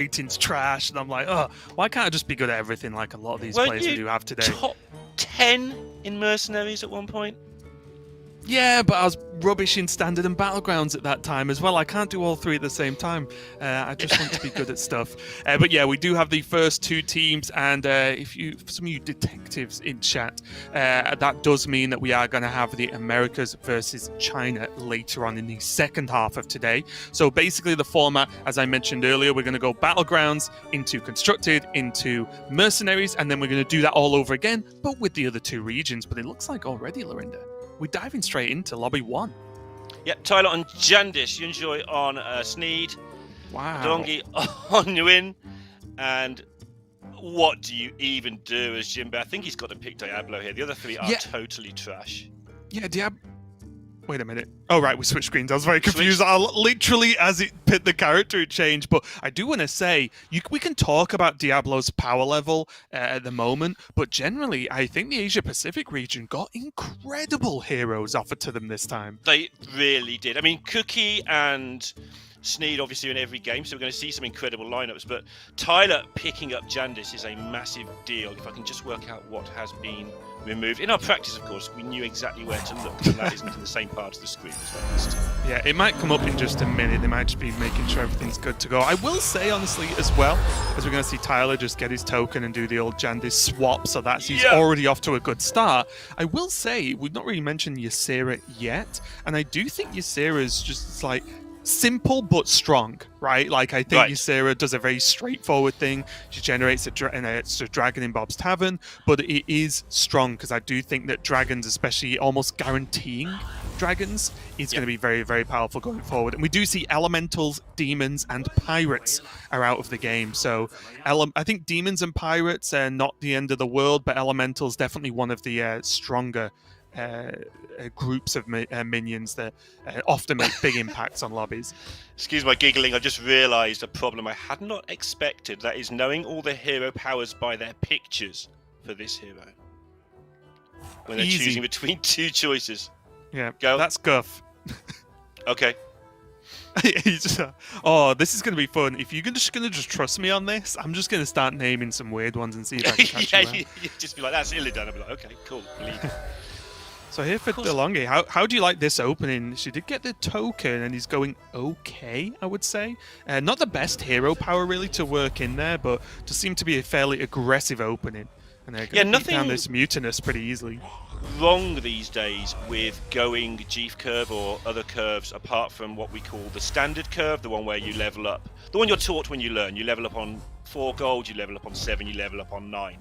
rating's trash, and I'm like, oh, why can't I just be good at everything like a lot of these players we do have today? Top 10 in Mercenaries at one point? Yeah, but I was rubbish in Standard and Battlegrounds at that time as well. I can't do all three at the same time. I just want to be good at stuff. But yeah, we do have the first two teams, and if some of you detectives in chat, that does mean that we are going to have the Americas versus China later on in the second half of today. So basically the format, as I mentioned earlier, we're going to go Battlegrounds into Constructed, into Mercenaries, and then we're going to do that all over again, but with the other two regions. But it looks like already, Lorinda, we're diving straight into Lobby 1. Yep, Tyler on Jandice, Yunjoy on Sneed, Wow. Dongi on Nguyen, and what do you even do as Jimbe? I think he's got to pick Diablo here. The other three are totally trash. Yeah, Diablo. Wait a minute. Oh, right, we switched screens. I was very confused. Literally, as it picked the character, it changed. But I do want to say, we can talk about Diablo's power level at the moment, but generally, I think the Asia-Pacific region got incredible heroes offered to them this time. They really did. I mean, Cookie and Sneed obviously in every game, so we're going to see some incredible lineups. But Tyler picking up Jandice is a massive deal. If I can just work out what has been removed. In our practice, of course, we knew exactly where to look, and that isn't in the same part of the screen as well. Yeah, it might come up in just a minute. They might just be making sure everything's good to go. I will say, honestly, as well, as we're going to see Tyler just get his token and do the old Jandice swap, so that's he's already off to a good start. I will say, we've not really mentioned Ysera yet, and I do think Ysera's just like simple but strong, right? Like, I think Ysera does a very straightforward thing. She generates a dragon in Bob's Tavern, but it is strong because I do think that dragons, especially almost guaranteeing dragons, is going to be very, very powerful going forward. And we do see elementals, demons, and pirates are out of the game. So I think demons and pirates are not the end of the world, but elementals definitely one of the stronger groups of minions that often make big impacts on lobbies. Excuse my giggling, I just realised a problem I had not expected. That is knowing all the hero powers by their pictures for this hero. When they're choosing between two choices. Yeah, go. That's Guff. Okay. Oh, this is going to be fun. If you're just going to trust me on this, I'm just going to start naming some weird ones and see if I can catch you out. Just be like, that's Illidan. I'll be like, okay, cool, believe it. So here for DeLonghi, how do you like this opening? She did get the token, and he's going okay, I would say. Not the best hero power, really, to work in there, but just seemed to be a fairly aggressive opening. And they're going to beat down this Mutinous pretty easily. Wrong these days with going Jeef curve or other curves apart from what we call the standard curve, the one where you level up. The one you're taught when you learn. You level up on 4 gold, you level up on 7, you level up on 9.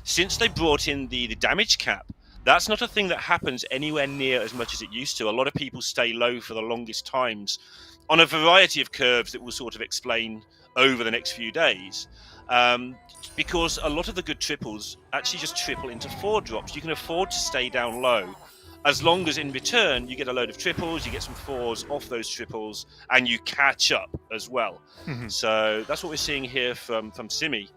Since they brought in the damage cap, that's not a thing that happens anywhere near as much as it used to. A lot of people stay low for the longest times on a variety of curves that we'll sort of explain over the next few days. Because a lot of the good triples actually just triple into 4 drops. You can afford to stay down low as long as in return you get a load of triples, you get some 4s off those triples, and you catch up as well. So that's what we're seeing here from Simi.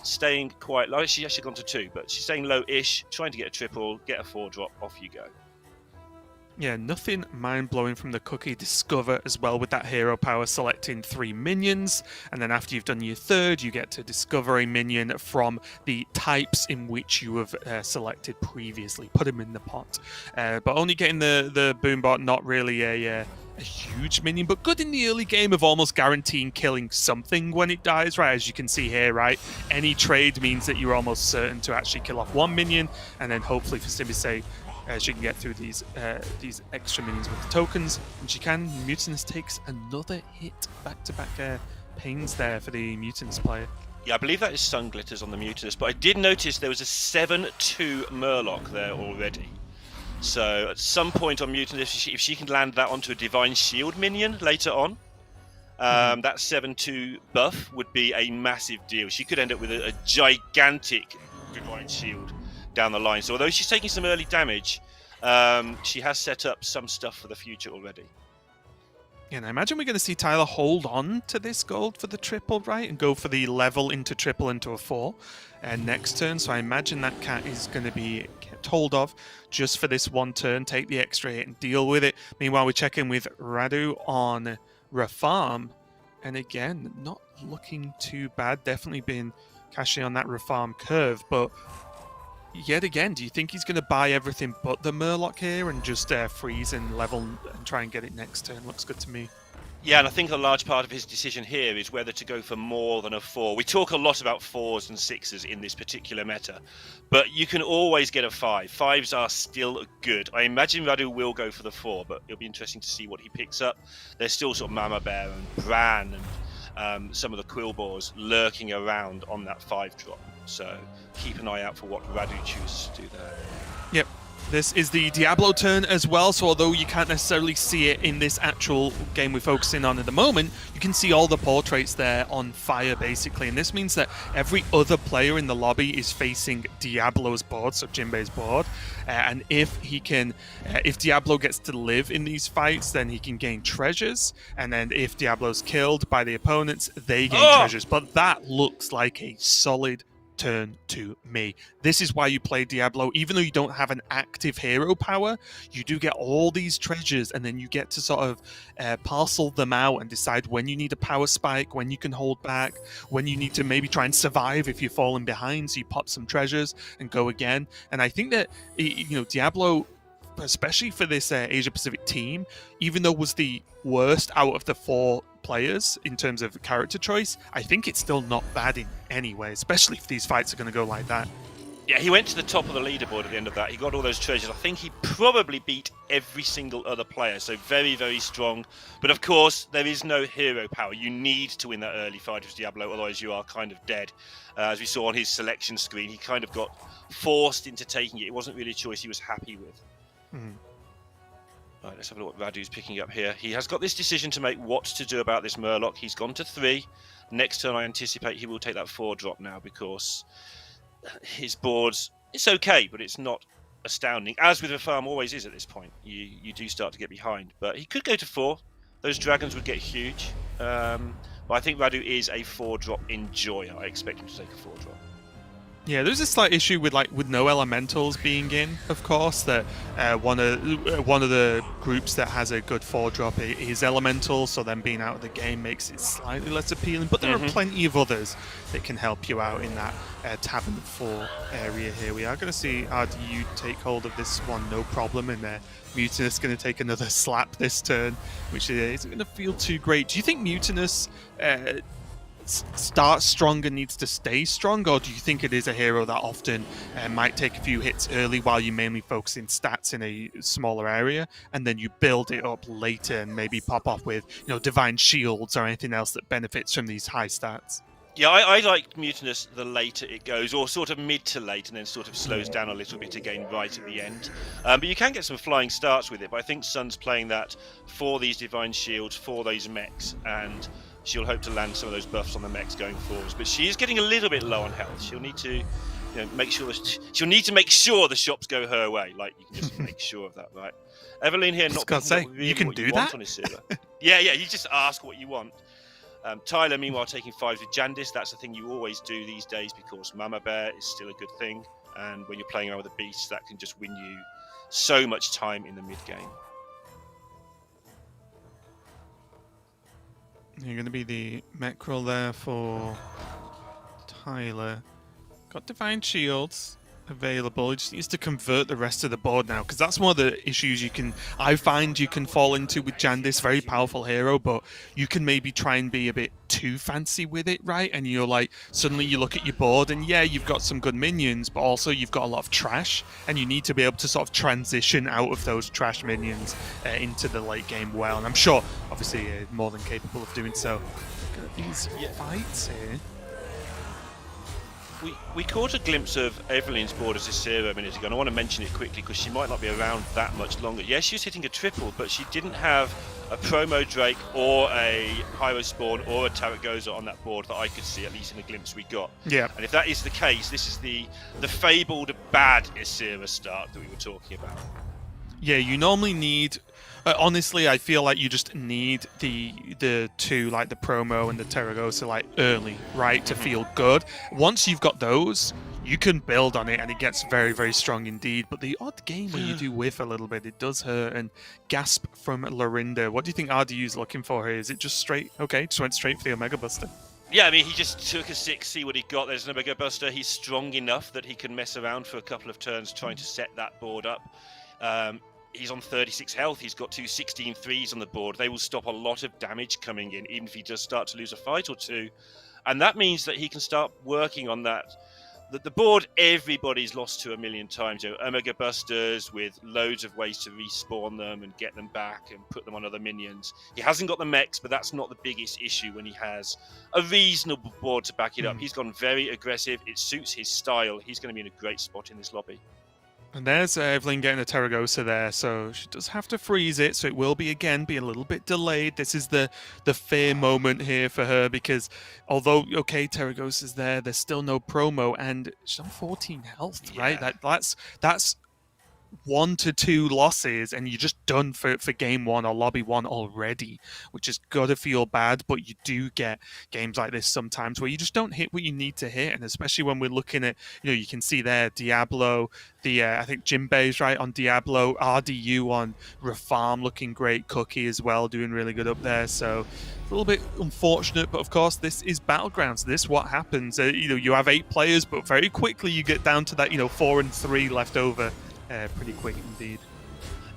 Staying quite low. She's actually gone to 2, but she's staying low-ish, trying to get a triple, get a 4 drop, off you go. Yeah, nothing mind-blowing from the Cookie. Discover as well with that hero power, selecting 3 minions, and then after you've done your 3rd, you get to discover a minion from the types in which you have selected previously. Put them in the pot. But only getting the Boombot, not really a huge minion, but good in the early game of almost guaranteeing killing something when it dies, right? As you can see here, right? Any trade means that you're almost certain to actually kill off 1 minion, and then hopefully for Simi's sake, she can get through these extra minions with the tokens, and she can. Mutinous takes another hit. Back-to-back pains there for the Mutinous player. Yeah, I believe that is Sun Glitters on the Mutinous, but I did notice there was a 7-2 Murloc there already. So at some point on Mutinous, if she can land that onto a Divine Shield minion later on, that 7-2 buff would be a massive deal. She could end up with a gigantic Divine Shield down the line. So although she's taking some early damage, she has set up some stuff for the future already. Yeah, and I imagine we're going to see Tyler hold on to this gold for the triple, right? And go for the level into triple into a 4 next turn. So I imagine that cat is going to be kept hold of just for this 1 turn, take the extra hit and deal with it. Meanwhile, we check in with Radu on Rafarm. And again, not looking too bad. Definitely been cashing on that refarm curve. But yet again, do you think he's going to buy everything but the Murloc here and just freeze and level and try and get it next turn? Looks good to me. Yeah, and I think a large part of his decision here is whether to go for more than a 4. We talk a lot about 4s and 6s in this particular meta, but you can always get a 5. 5s are still good. I imagine Radu will go for the 4, but it'll be interesting to see what he picks up. There's still sort of Mama Bear and Bran and some of the Quillboars lurking around on that 5 drop. So keep an eye out for what Radu chooses to do there. Yep. This is the Diablo turn as well, so although you can't necessarily see it in this actual game we're focusing on at the moment, you can see all the portraits there on fire, basically. And this means that every other player in the lobby is facing Diablo's board, so Jinbei's board. And if Diablo gets to live in these fights, then he can gain treasures. And then if Diablo's killed by the opponents, they gain treasures. But that looks like a solid turn to me. This is why you play Diablo. Even though you don't have an active hero power, you do get all these treasures, and then you get to sort of parcel them out and decide when you need a power spike, when you can hold back, when you need to maybe try and survive if you're falling behind, so you pop some treasures and go again. And I think that, you know, Diablo, especially for this Asia Pacific team, even though it was the worst out of the 4 players in terms of character choice, I think it's still not bad in any way, especially if these fights are going to go like that. Yeah, he went to the top of the leaderboard at the end of that. He got all those treasures. I think he probably beat every single other player, so very, very strong. But of course, there is no hero power. You need to win that early fight with Diablo, otherwise you are kind of dead. As we saw on his selection screen, he kind of got forced into taking it. It wasn't really a choice he was happy with. Right, let's have a look what Radu's picking up here. He has got this decision to make what to do about this Murloc. He's gone to 3. Next turn, I anticipate he will take that 4 drop now, because his board's, it's okay, but it's not astounding. As with a farm always is at this point. You do start to get behind. But he could go to 4. Those dragons would get huge. But I think Radu is a 4 drop enjoyer. I expect him to take a 4 drop. Yeah, there's a slight issue with no elementals being in, of course. That one of the groups that has a good 4 drop is elemental, so them being out of the game makes it slightly less appealing. But there are plenty of others that can help you out in that Tavern 4 area here. We are going to see RDU take hold of this one, no problem, and Mutinous going to take another slap this turn, which isn't going to feel too great. Do you think Mutinous starts strong and needs to stay strong, or do you think it is a hero that often might take a few hits early while you mainly focus in stats in a smaller area, and then you build it up later and maybe pop off with, you know, divine shields or anything else that benefits from these high stats? Yeah, I like Mutinous the later it goes, or sort of mid to late, and then sort of slows down a little bit again right at the end. But you can get some flying starts with it, but I think Sun's playing that for these divine shields, for those mechs, and she'll hope to land some of those buffs on the mechs going forwards. But she is getting a little bit low on health. She'll need to, make sure the shops go her way. Like, you can just make sure of that, right? Evelyn here, not really you can do that. On his server. yeah, you just ask what you want. Tyler, meanwhile, taking 5s with Jandis. That's the thing you always do these days, because Mama Bear is still a good thing, and when you're playing around with the beasts, that can just win you so much time in the mid game. You're going to be the mech roll there for Tyler. Got divine shields available. He just needs to convert the rest of the board now, because that's one of the issues I find you can fall into with Jandis. Very powerful hero, but you can maybe try and be a bit too fancy with it, right? And you're like, suddenly you look at your board and yeah, you've got some good minions, but also you've got a lot of trash, and you need to be able to sort of transition out of those trash minions into the late game well. And I'm sure, obviously, more than capable of doing so. Look at these fights here. We caught a glimpse of Evelyn's board as a zero a minute ago, and I want to mention it quickly because she might not be around that much longer. Yes, she was hitting a triple, but she didn't have a promo Drake or a Pyro Spawn or a Taragoza on that board that I could see, at least in the glimpse we got. Yeah. And if that is the case, this is the fabled bad Isira start that we were talking about. Yeah, you normally need... honestly, I feel like you just need the two, like the promo and the Taragosa, like early, right, to feel good. Once you've got those, you can build on it and it gets very, very strong indeed. But the odd game where you do whiff a little bit, it does hurt. And gasp from Lorinda. What do you think RDU's looking for here? Is it just straight? Okay, just went straight for the Omega Buster. Yeah, I mean, he just took a 6, see what he got. There's an Omega Buster. He's strong enough that he can mess around for a couple of turns trying to set that board up. He's on 36 health. He's got 2 16-3s on the board. They will stop a lot of damage coming in, even if he does start to lose a fight or two. And that means that he can start working on that. The board, everybody's lost to a million times. You know, Omega Busters with loads of ways to respawn them and get them back and put them on other minions. He hasn't got the mechs, but that's not the biggest issue when he has a reasonable board to back it up. He's gone very aggressive. It suits his style. He's going to be in a great spot in this lobby. And there's Evelyn getting a Terragosa there, so she does have to freeze it, so it will be a little bit delayed. This is the fear moment here for her, because although, okay, Terragosa's there, there's still no promo, and she's on 14 health, right? That's 1 to 2 losses and you're just done for game 1 or lobby 1 already, which has got to feel bad. But you do get games like this sometimes where you just don't hit what you need to hit, and especially when we're looking at, you can see there Diablo, I think Jinbei's right on Diablo, RDU on Reform looking great, Cookie as well doing really good up there. So a little bit unfortunate, but of course this is Battlegrounds. This is what happens. You have 8 players, but very quickly you get down to that 4 and 3 left over. Pretty quick indeed.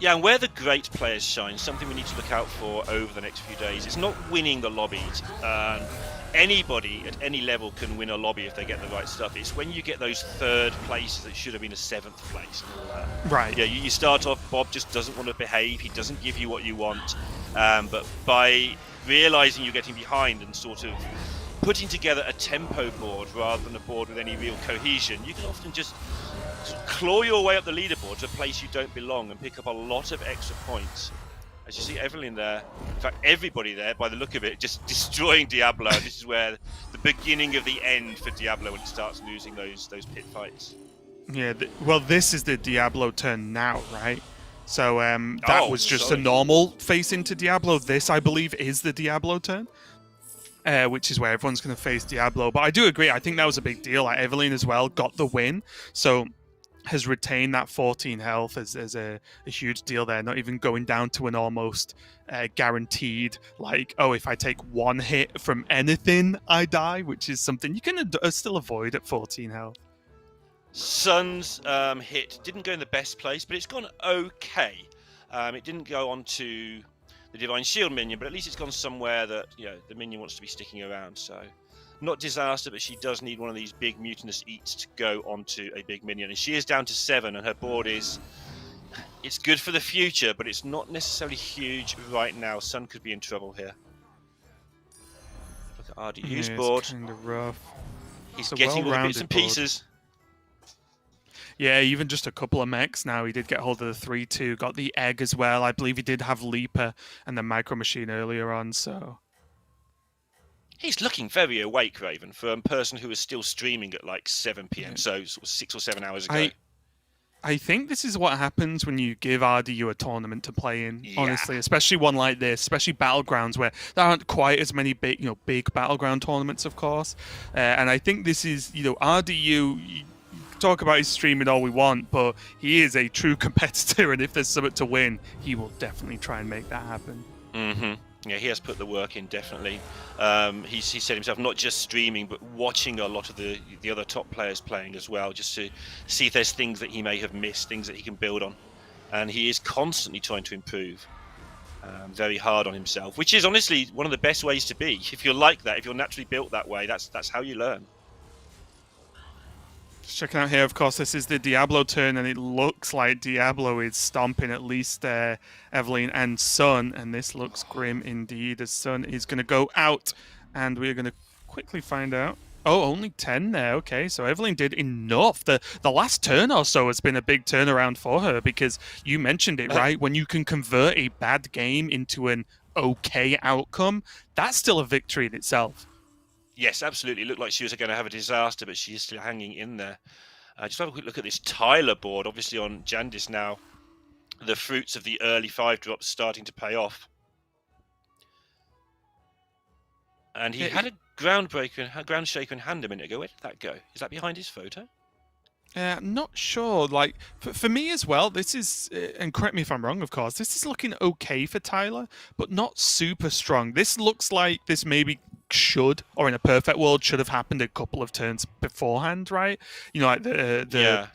Yeah, and where the great players shine, something we need to look out for over the next few days, is not winning the lobbies. Anybody at any level can win a lobby if they get the right stuff. It's when you get those 3rd places that should have been a 7th place. Right. Yeah, you start off, Bob just doesn't want to behave, he doesn't give you what you want. But by realising you're getting behind and sort of putting together a tempo board rather than a board with any real cohesion, you can often just claw your way up the leaderboard to a place you don't belong and pick up a lot of extra points. As you see Evelyn there, in fact everybody there by the look of it, just destroying Diablo. This is where the beginning of the end for Diablo, when it starts losing those pit fights. Yeah, well, this is the Diablo turn now, right? So that was just a normal face into Diablo. This, I believe, is the Diablo turn. Which is where everyone's going to face Diablo. But I do agree, I think that was a big deal. Like, Evelyn as well got the win, so has retained that 14 health as a huge deal there, not even going down to an almost guaranteed, like, oh, if I take 1 hit from anything, I die, which is something you can still avoid at 14 health. Sun's hit didn't go in the best place, but it's gone okay. It didn't go on to the Divine Shield minion, but at least it's gone somewhere that the minion wants to be sticking around. So not disaster, but she does need one of these big mutinous eats to go onto a big minion, and she is down to 7, and her board it's good for the future, but it's not necessarily huge right now. Sun could be in trouble here. Look at RDU's board. Kind of rough. He's getting all the bits and pieces. Yeah, even just a couple of mechs now. He did get hold of the 3-2, got the egg as well. I believe he did have Leaper and the Micro Machine earlier on, so... He's looking very awake, Raven, for a person who is still streaming at like 7 p.m, so sort of 6 or 7 hours ago. I think this is what happens when you give RDU a tournament to play in, honestly, especially one like this, especially Battlegrounds, where there aren't quite as many big Battleground tournaments, of course. And I think this is, RDU... talk about his streaming all we want, but he is a true competitor, and if there's something to win, he will definitely try and make that happen. Yeah, he has put the work in, definitely. He said himself, not just streaming, but watching a lot of the other top players playing as well, just to see if there's things that he may have missed, things that he can build on. And he is constantly trying to improve. Very hard on himself, which is honestly one of the best ways to be. If you're like that, if you're naturally built that way, that's how you learn. Checking out here, of course, this is the Diablo turn, and it looks like Diablo is stomping at least Evelyn and Sun, and this looks grim indeed, as Sun is going to go out, and we're going to quickly find out. Oh, only 10 there. Okay, so Evelyn did enough. The last turn or so has been a big turnaround for her, because you mentioned it, right? When you can convert a bad game into an okay outcome, that's still a victory in itself. Yes, absolutely. It looked like she was going to have a disaster, but she is still hanging in there. Just have a quick look at this Tyler board. Obviously on Jandis now, the fruits of the early 5 drops starting to pay off. And he had a ground shaker in hand a minute ago. Where did that go? Is that behind his photo? Not sure. Like for me as well, this is, and correct me if I'm wrong, of course, this is looking okay for Tyler, but not super strong. This looks like this maybe should, or in a perfect world, should have happened a couple of turns beforehand, right? You know, like the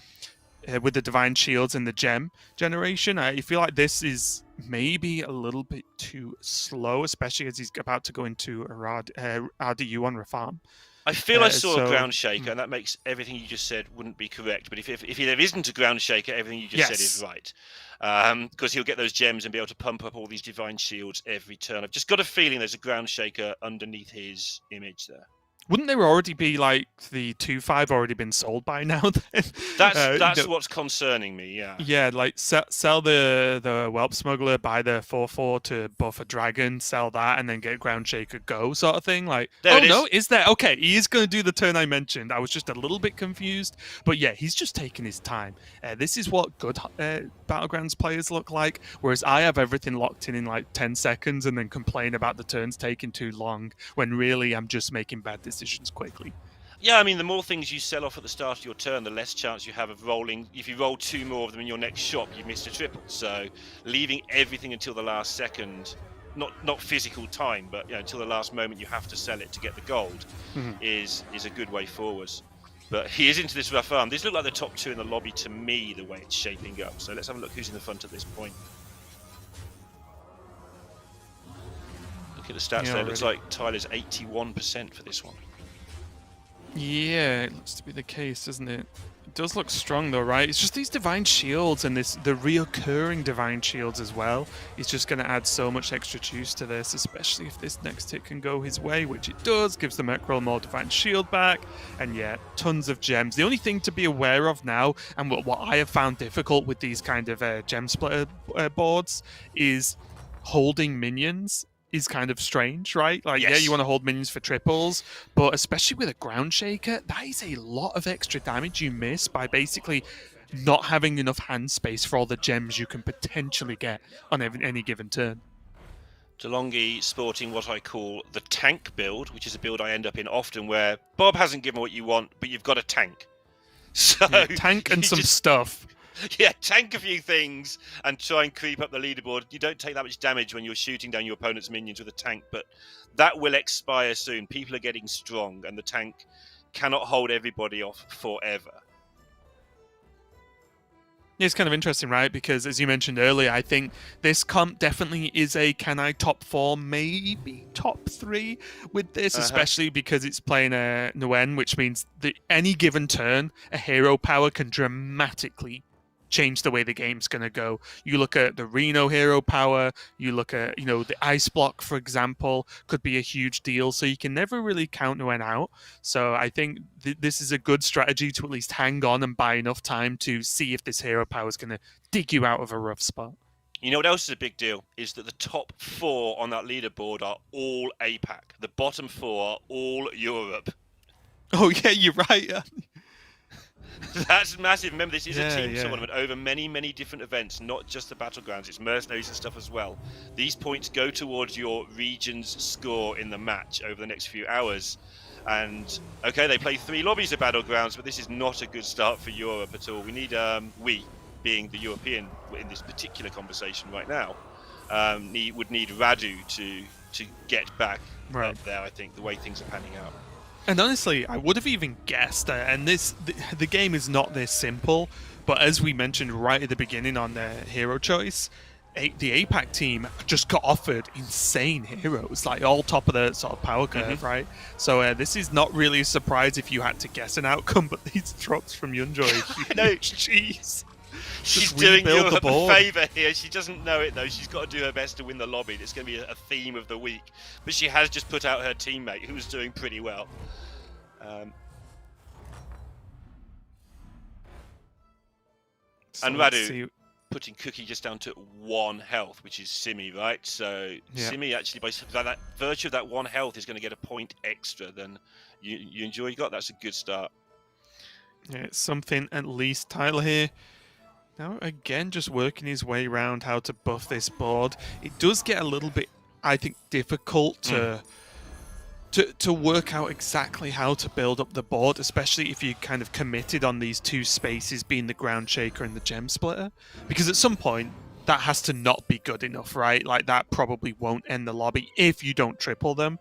with the divine shields and the gem generation. I feel like this is maybe a little bit too slow, especially as he's about to go into RDU on Reform. I feel I saw a ground shaker, and that makes everything you just said wouldn't be correct. But if there isn't a ground shaker, everything you just said is right. Because he'll get those gems and be able to pump up all these divine shields every turn. I've just got a feeling there's a ground shaker underneath his image there. Wouldn't there already be like the 2-5 already been sold by now? Then that's what's concerning me. Yeah. Yeah, like sell the Whelp Smuggler, buy the 4/4 to buff a dragon, sell that, and then get Ground Shaker go sort of thing. Like, is there? Okay, he is going to do the turn I mentioned. I was just a little bit confused, but yeah, he's just taking his time. This is what good Battlegrounds players look like. Whereas I have everything locked in like 10 seconds and then complain about the turns taking too long when really I'm just making bad decisions quickly. Yeah, I mean, the more things you sell off at the start of your turn, the less chance you have of rolling. If you roll 2 more of them in your next shop, you've missed a triple. So leaving everything until the last second, not physical time, but until the last moment you have to sell it to get the gold, is a good way forward. But he is into this rough arm. These look like the top 2 in the lobby to me, the way it's shaping up. So let's have a look who's in the front at this point. Look at the stats there. It looks like Tyler's 81% for this one. Yeah, it looks to be the case, doesn't it? It does look strong though, right? It's just these divine shields and the reoccurring divine shields as well. He's just going to add so much extra juice to this, especially if this next hit can go his way, which it does. Gives the Mechroll more divine shield back, and yeah, tons of gems. The only thing to be aware of now, and what I have found difficult with these kind of gem splitter boards, is holding minions is kind of strange, right? Like, yes, yeah, you want to hold minions for triples, but especially with a ground shaker, that is a lot of extra damage you miss by basically not having enough hand space for all the gems you can potentially get on any given turn. DeLonghi sporting what I call the tank build, which is a build I end up in often where Bob hasn't given what you want, but you've got a tank. So yeah, tank and some stuff. Yeah, tank a few things and try and creep up the leaderboard. You don't take that much damage when you're shooting down your opponent's minions with a tank, but that will expire soon. People are getting strong, and the tank cannot hold everybody off forever. It's kind of interesting, right? Because as you mentioned earlier, I think this comp definitely is a can I top 4, maybe top 3 with this, especially because it's playing a Nguyen, which means that any given turn, a hero power can dramatically change the way the game's going to go. You look at the Reno hero power, you look at, the ice block, for example, could be a huge deal. So you can never really count Nguyen out. So I think this is a good strategy to at least hang on and buy enough time to see if this hero power is going to dig you out of a rough spot. You know what else is a big deal? Is that the top 4 on that leaderboard are all APAC. The bottom 4 are all Europe. Oh, yeah, you're right. That's massive. Remember, this is a team tournament over many, many different events, not just the Battlegrounds. It's Mercenaries and stuff as well. These points go towards your region's score in the match over the next few hours. And, okay, they play 3 lobbies of Battlegrounds, but this is not a good start for Europe at all. We need, we, being the European in this particular conversation right now, would need Radu to get back up there, I think, the way things are panning out. And honestly, I would have even guessed, and the game is not this simple, but as we mentioned right at the beginning on the hero choice, the APAC team just got offered insane heroes, like all top of the sort of power curve, right? So this is not really a surprise if you had to guess an outcome, but these drops from Yunjoy, no, jeez. She's doing Europe a favour here. She doesn't know it, though. She's got to do her best to win the lobby. It's going to be a theme of the week. But she has just put out her teammate, who's doing pretty well. And Radu putting Cookie just down to 1 health, which is Simi, right? So Simi actually, by that virtue of that 1 health, is going to get a point extra than you enjoy. You got that's a good start. Yeah, it's something at least. Tyler here. Now, again, just working his way around how to buff this board. It does get a little bit, I think, difficult to to work out exactly how to build up the board, especially if you kind of committed on these two spaces being the ground shaker and the gem splitter, because at some point that has to not be good enough, right? Like that probably won't end the lobby if you don't triple them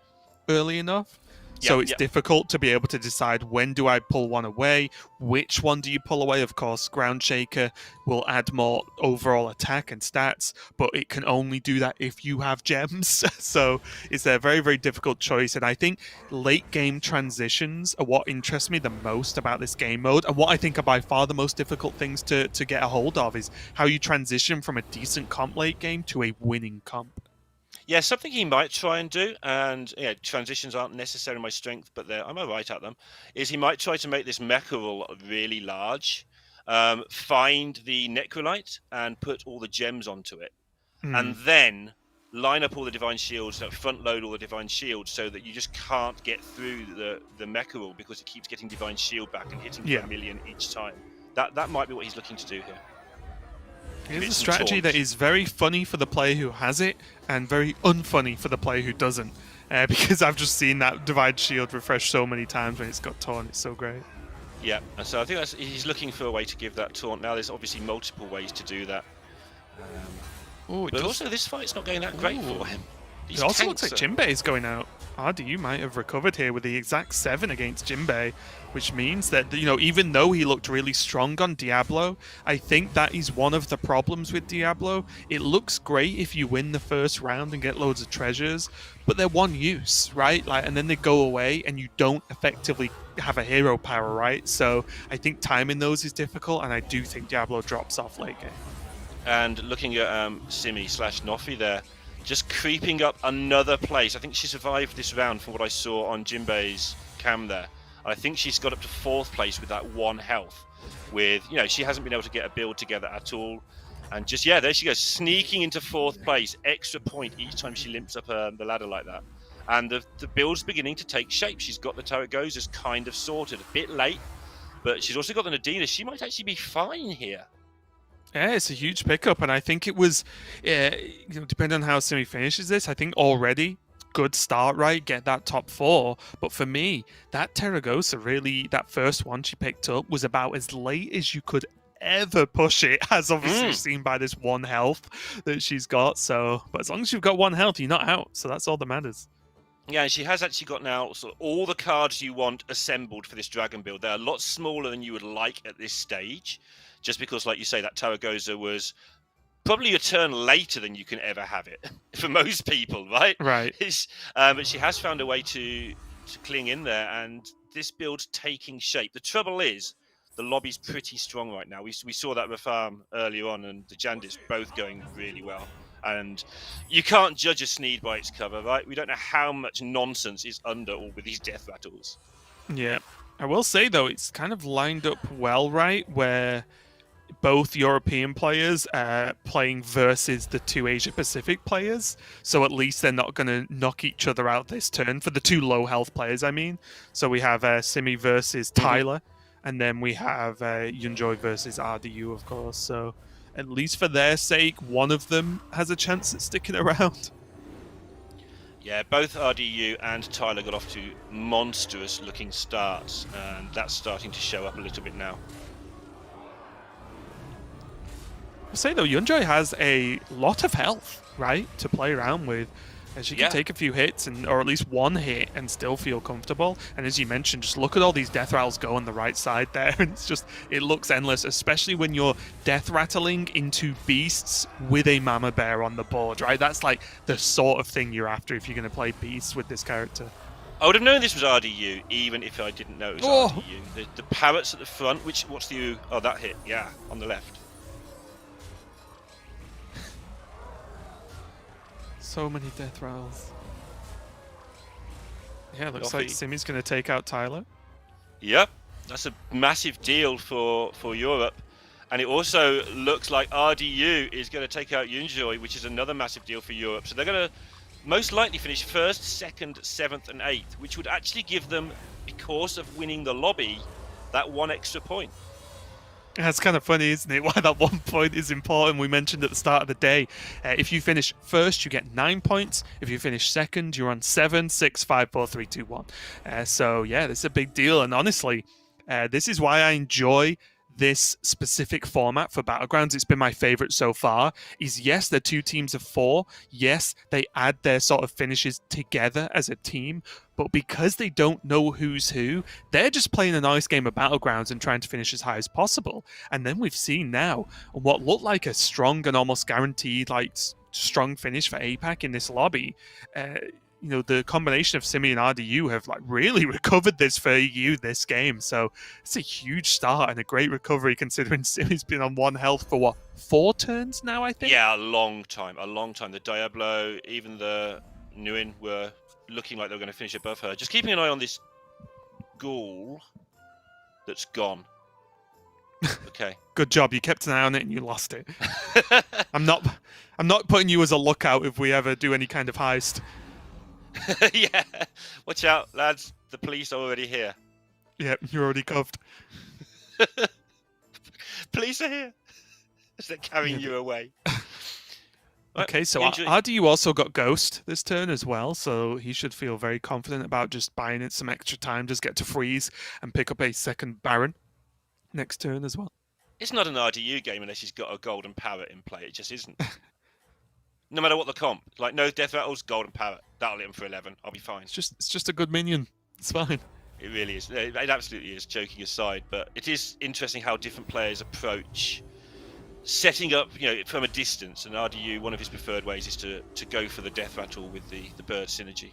early enough. So it's difficult to be able to decide when do I pull one away, which one do you pull away. Of course, Ground Shaker will add more overall attack and stats, but it can only do that if you have gems. So it's a very, very difficult choice. And I think late game transitions are what interests me the most about this game mode. And what I think are by far the most difficult things to get a hold of is how you transition from a decent comp late game to a winning comp. Yeah, something he might try and do, and transitions aren't necessarily my strength, but I'm all right at them, is he might try to make this Mecharel really large, find the Necrolite and put all the gems onto it, and then line up all the Divine Shields, front load all the Divine Shields so that you just can't get through the Mecharel because it keeps getting Divine Shield back and hitting for a million each time. That might be what he's looking to do here. It's a strategy that is very funny for the player who has it and very unfunny for the player who doesn't. Because I've just seen that Divine Shield refresh so many times when it's got taunt. It's so great. Yeah, and so I think he's looking for a way to give that taunt. Now there's obviously multiple ways to do that. But also this fight's not going that great for him. It also looks like Jinbei is going out. RDU might have recovered here with the exact 7 against Jinbei, which means that, even though he looked really strong on Diablo, I think that is one of the problems with Diablo. It looks great if you win the first round and get loads of treasures, but they're one use, right? And then they go away and you don't effectively have a hero power, right? So I think timing those is difficult, and I do think Diablo drops off late game. And looking at Simi/Nofi there, just creeping up another place. I think she survived this round from what I saw on Jinbei's cam there. I think she's got up to 4th place with that 1 health. She hasn't been able to get a build together at all. And there she goes, sneaking into 4th place. Extra point each time she limps up the ladder like that. And the build's beginning to take shape. She's got the Turret Gozers kind of sorted. A bit late, but she's also got the Nadina. She might actually be fine here. Yeah, it's a huge pickup, and I think it was, depending on how Simi finishes this, I think already good start, right? Get that top 4. But for me, that Terragosa really, that first one she picked up was about as late as you could ever push it, as obviously seen by this 1 health that she's got. So, but as long as you've got 1 health, you're not out. So that's all that matters. Yeah, and she has actually got now sort of all the cards you want assembled for this dragon build. They're a lot smaller than you would like at this stage. Just because, like you say, that Taragosa was probably a turn later than you can ever have it for most people, right? Right. But she has found a way to cling in there, and this build's taking shape. The trouble is, the lobby's pretty strong right now. We saw that Rafam earlier on, and the Jandis both going really well. And you can't judge a Sneed by its cover, right? We don't know how much nonsense is under all with these death rattles. Yeah. I will say, though, it's kind of lined up well, right? Where both European players are playing versus the 2 Asia-Pacific players. So at least they're not going to knock each other out this turn for the 2 low health players, I mean. So we have Simi versus Tyler, and then we have Yunjoy versus RDU, of course. So at least for their sake, one of them has a chance at sticking around. Yeah, both RDU and Tyler got off to monstrous-looking starts, and that's starting to show up a little bit now. I'll say though, Yunjoy has a lot of health, right, to play around with. And she can take a few hits, or at least 1 hit, and still feel comfortable. And as you mentioned, just look at all these death rattles go on the right side there. And it looks endless, especially when you're death rattling into beasts with a mama bear on the board, right? That's like the sort of thing you're after if you're going to play beasts with this character. I would have known this was RDU, even if I didn't know it was RDU. The parrots at the front, what's the U? Oh, that hit, yeah, on the left. So many death rattles. Yeah, looks like Simi's going to take out Tyler. Yep, that's a massive deal for Europe. And it also looks like RDU is going to take out Yunjoy, which is another massive deal for Europe. So they're going to most likely finish 1st, 2nd, 7th, and 8th, which would actually give them, because of winning the lobby, that 1 extra point. That's kind of funny, isn't it? Why that 1 point is important. We mentioned at the start of the day, if you finish first, you get 9 points. If you finish second, you're on 7, 6, 5, 4, 3, 2, 1. So yeah, this is a big deal. And honestly, this is why I enjoy this specific format for Battlegrounds. It's been my favorite so far. Is yes, they're 2 teams of 4. Yes, they add their sort of finishes together as a team. But because they don't know who's who, they're just playing a nice game of Battlegrounds and trying to finish as high as possible. And then we've seen now what looked like a strong and almost guaranteed strong finish for APAC in this lobby. The combination of Simi and RDU have really recovered this for EU this game. So it's a huge start and a great recovery considering Simi's been on 1 health for 4 turns now, I think? Yeah, a long time. The Diablo, even the Nguyen were looking like they were going to finish above her. Just keeping an eye on this ghoul that's gone. Okay. Good job. You kept an eye on it and you lost it. I'm not putting you as a lookout if we ever do any kind of heist. Yeah, watch out, lads. The police are already here. Yep, you're already cuffed. Police are here. As they're carrying you away. Okay, so RDU also got Ghost this turn as well, so he should feel very confident about just buying it some extra time, just get to freeze and pick up a second Baron next turn as well. It's not an RDU game unless he's got a golden parrot in play. It just isn't. No matter what the comp, no death rattles, golden parrot. That'll hit him for 11. I'll be fine. It's just a good minion. It's fine. It really is. It absolutely is. Joking aside, but it is interesting how different players approach setting up. From a distance. And RDU, one of his preferred ways is to go for the death rattle with the bird synergy,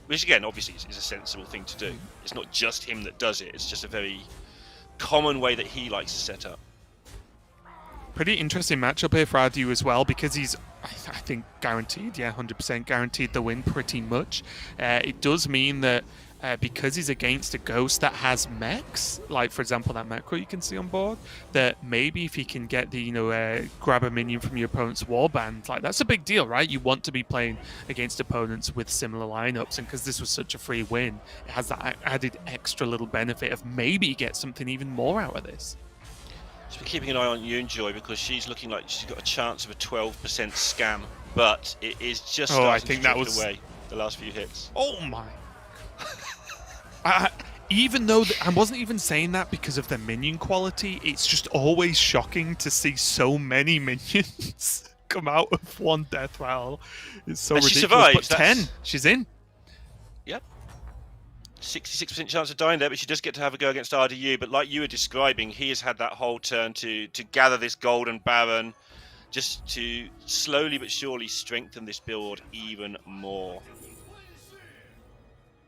which again, obviously, is a sensible thing to do. It's not just him that does it. It's just a very common way that he likes to set up. Pretty interesting matchup here for RDU as well, because he's, I think, guaranteed, 100% guaranteed the win pretty much. It does mean that because he's against a ghost that has mechs, like for example that macro you can see on board, that maybe if he can get the grab a minion from your opponent's warband, that's a big deal, right? You want to be playing against opponents with similar lineups, and because this was such a free win, it has that added extra little benefit of maybe get something even more out of this. So we're keeping an eye on Yunjoy because she's looking like she's got a chance of a 12% scam, but it is just I think that was away the last few hits. Oh my! Even though I wasn't even saying that because of the minion quality, it's just always shocking to see so many minions come out of 1 death rattle. It's so ridiculous. She survives. But 10, she's in. Yep. 66% chance of dying there, but she does get to have a go against RDU. But like you were describing, he has had that whole turn to gather this golden Baron, just to slowly but surely strengthen this build even more.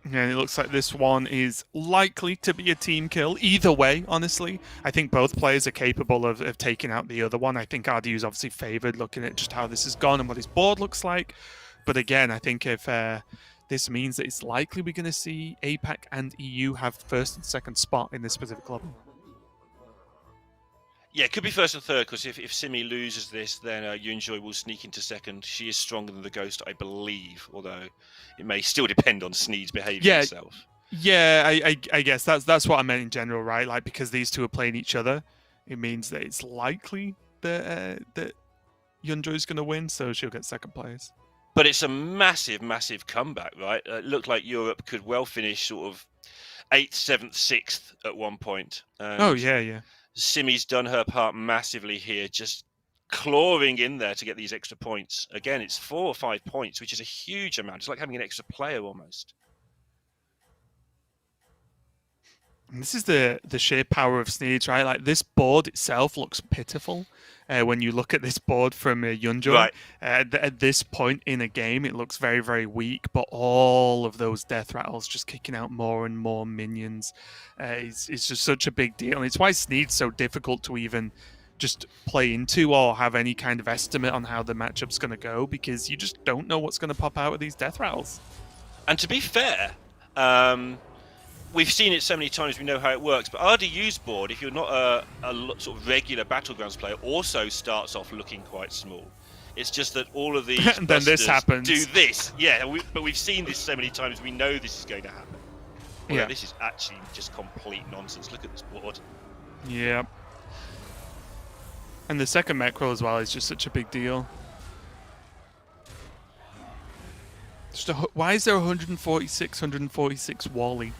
And it looks like this one is likely to be a team kill. Either way, honestly, I think both players are capable of taking out the other one. I think RDU is obviously favoured looking at just how this has gone and what his board looks like. But again, I think if this means that it's likely we're going to see APAC and EU have first and second spot in this specific lobby. Yeah, it could be first and third, because if Simi loses this, then Yunjoy will sneak into second. She is stronger than the Ghost, I believe, although it may still depend on Sneed's behaviour itself. Yeah, I guess that's what I meant in general, right? Because these two are playing each other, it means that it's likely that Yunjoy's going to win, so she'll get second place. But it's a massive, massive comeback, right? It looked like Europe could well finish sort of 8th, 7th, 6th at one point. Oh, yeah. Simi's done her part massively here, just clawing in there to get these extra points. Again, it's 4 or 5 points, which is a huge amount. It's like having an extra player almost. And this is the sheer power of Sneeds, right? This board itself looks pitiful when you look at this board from Yunjoy. Right. At this point in a game, it looks very, very weak, but all of those death rattles just kicking out more and more minions. It's just such a big deal. And it's why Sneed's so difficult to even just play into or have any kind of estimate on how the matchup's going to go, because you just don't know what's going to pop out of these death rattles. And to be fair, we've seen it so many times, we know how it works, but RDU's board, if you're not a sort of regular Battlegrounds player, also starts off looking quite small. It's just that all of these and then this happens. Do this. Yeah, but we've seen this so many times, we know this is going to happen. Well, yeah. This is actually just complete nonsense. Look at this board. Yeah. And the second macro as well is just such a big deal. Why is there 146 Wally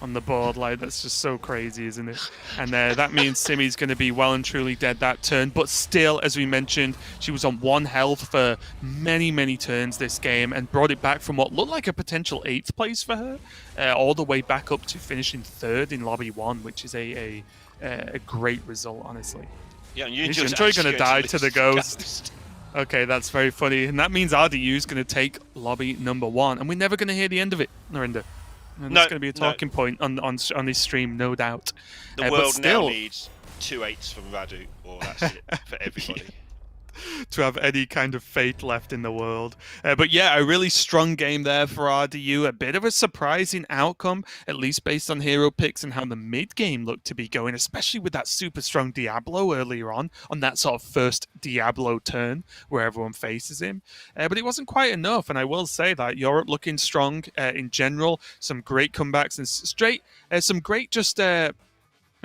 on the board? Like, that's just so crazy, isn't it? And that means Simi's going to be well and truly dead that turn. But still, as we mentioned, she was on 1 health for many, many turns this game and brought it back from what looked like a potential 8th place for her, all the way back up to finishing 3rd in Lobby 1, which is a great result, honestly. Yeah, and you're going to die to the ghost. Okay, that's very funny. And that means RDU is going to take lobby number 1. And we're never going to hear the end of it, Narinder. And that's going to be a talking point on this stream, no doubt. The world now needs 2 8s from Radu, or that's it for everybody. To have any kind of faith left in the world. But yeah, a really strong game there for RDU. A bit of a surprising outcome, at least based on hero picks and how the mid game looked to be going, especially with that super strong Diablo earlier on that sort of first Diablo turn where everyone faces him. But it wasn't quite enough, and I will say that Europe looking strong in general. Some great comebacks and some great just...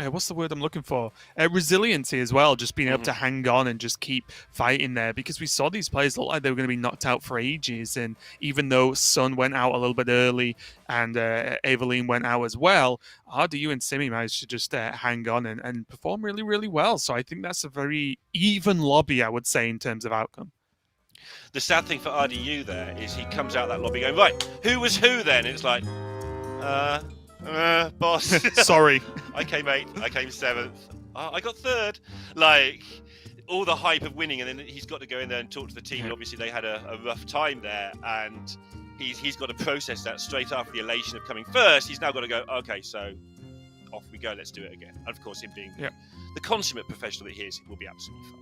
what's the word I'm looking for? Resiliency as well, just being able to hang on and just keep fighting there, because we saw these players look like they were going to be knocked out for ages, and even though Sun went out a little bit early and Aveline went out as well, RDU and Simi managed to just hang on and perform really, really well. So I think that's a very even lobby, I would say, in terms of outcome. The sad thing for RDU there is he comes out that lobby going, right, who was who then? It's like, boss. Sorry. I came 8th, I came 7th, I got 3rd. Like, all the hype of winning, and then he's got to go in there and talk to the team, and obviously they had a rough time there, and he's got to process that straight after the elation of coming first. He's now got to go, okay, so off we go, let's do it again. And of course, him being the consummate professional that he is, will be absolutely fine.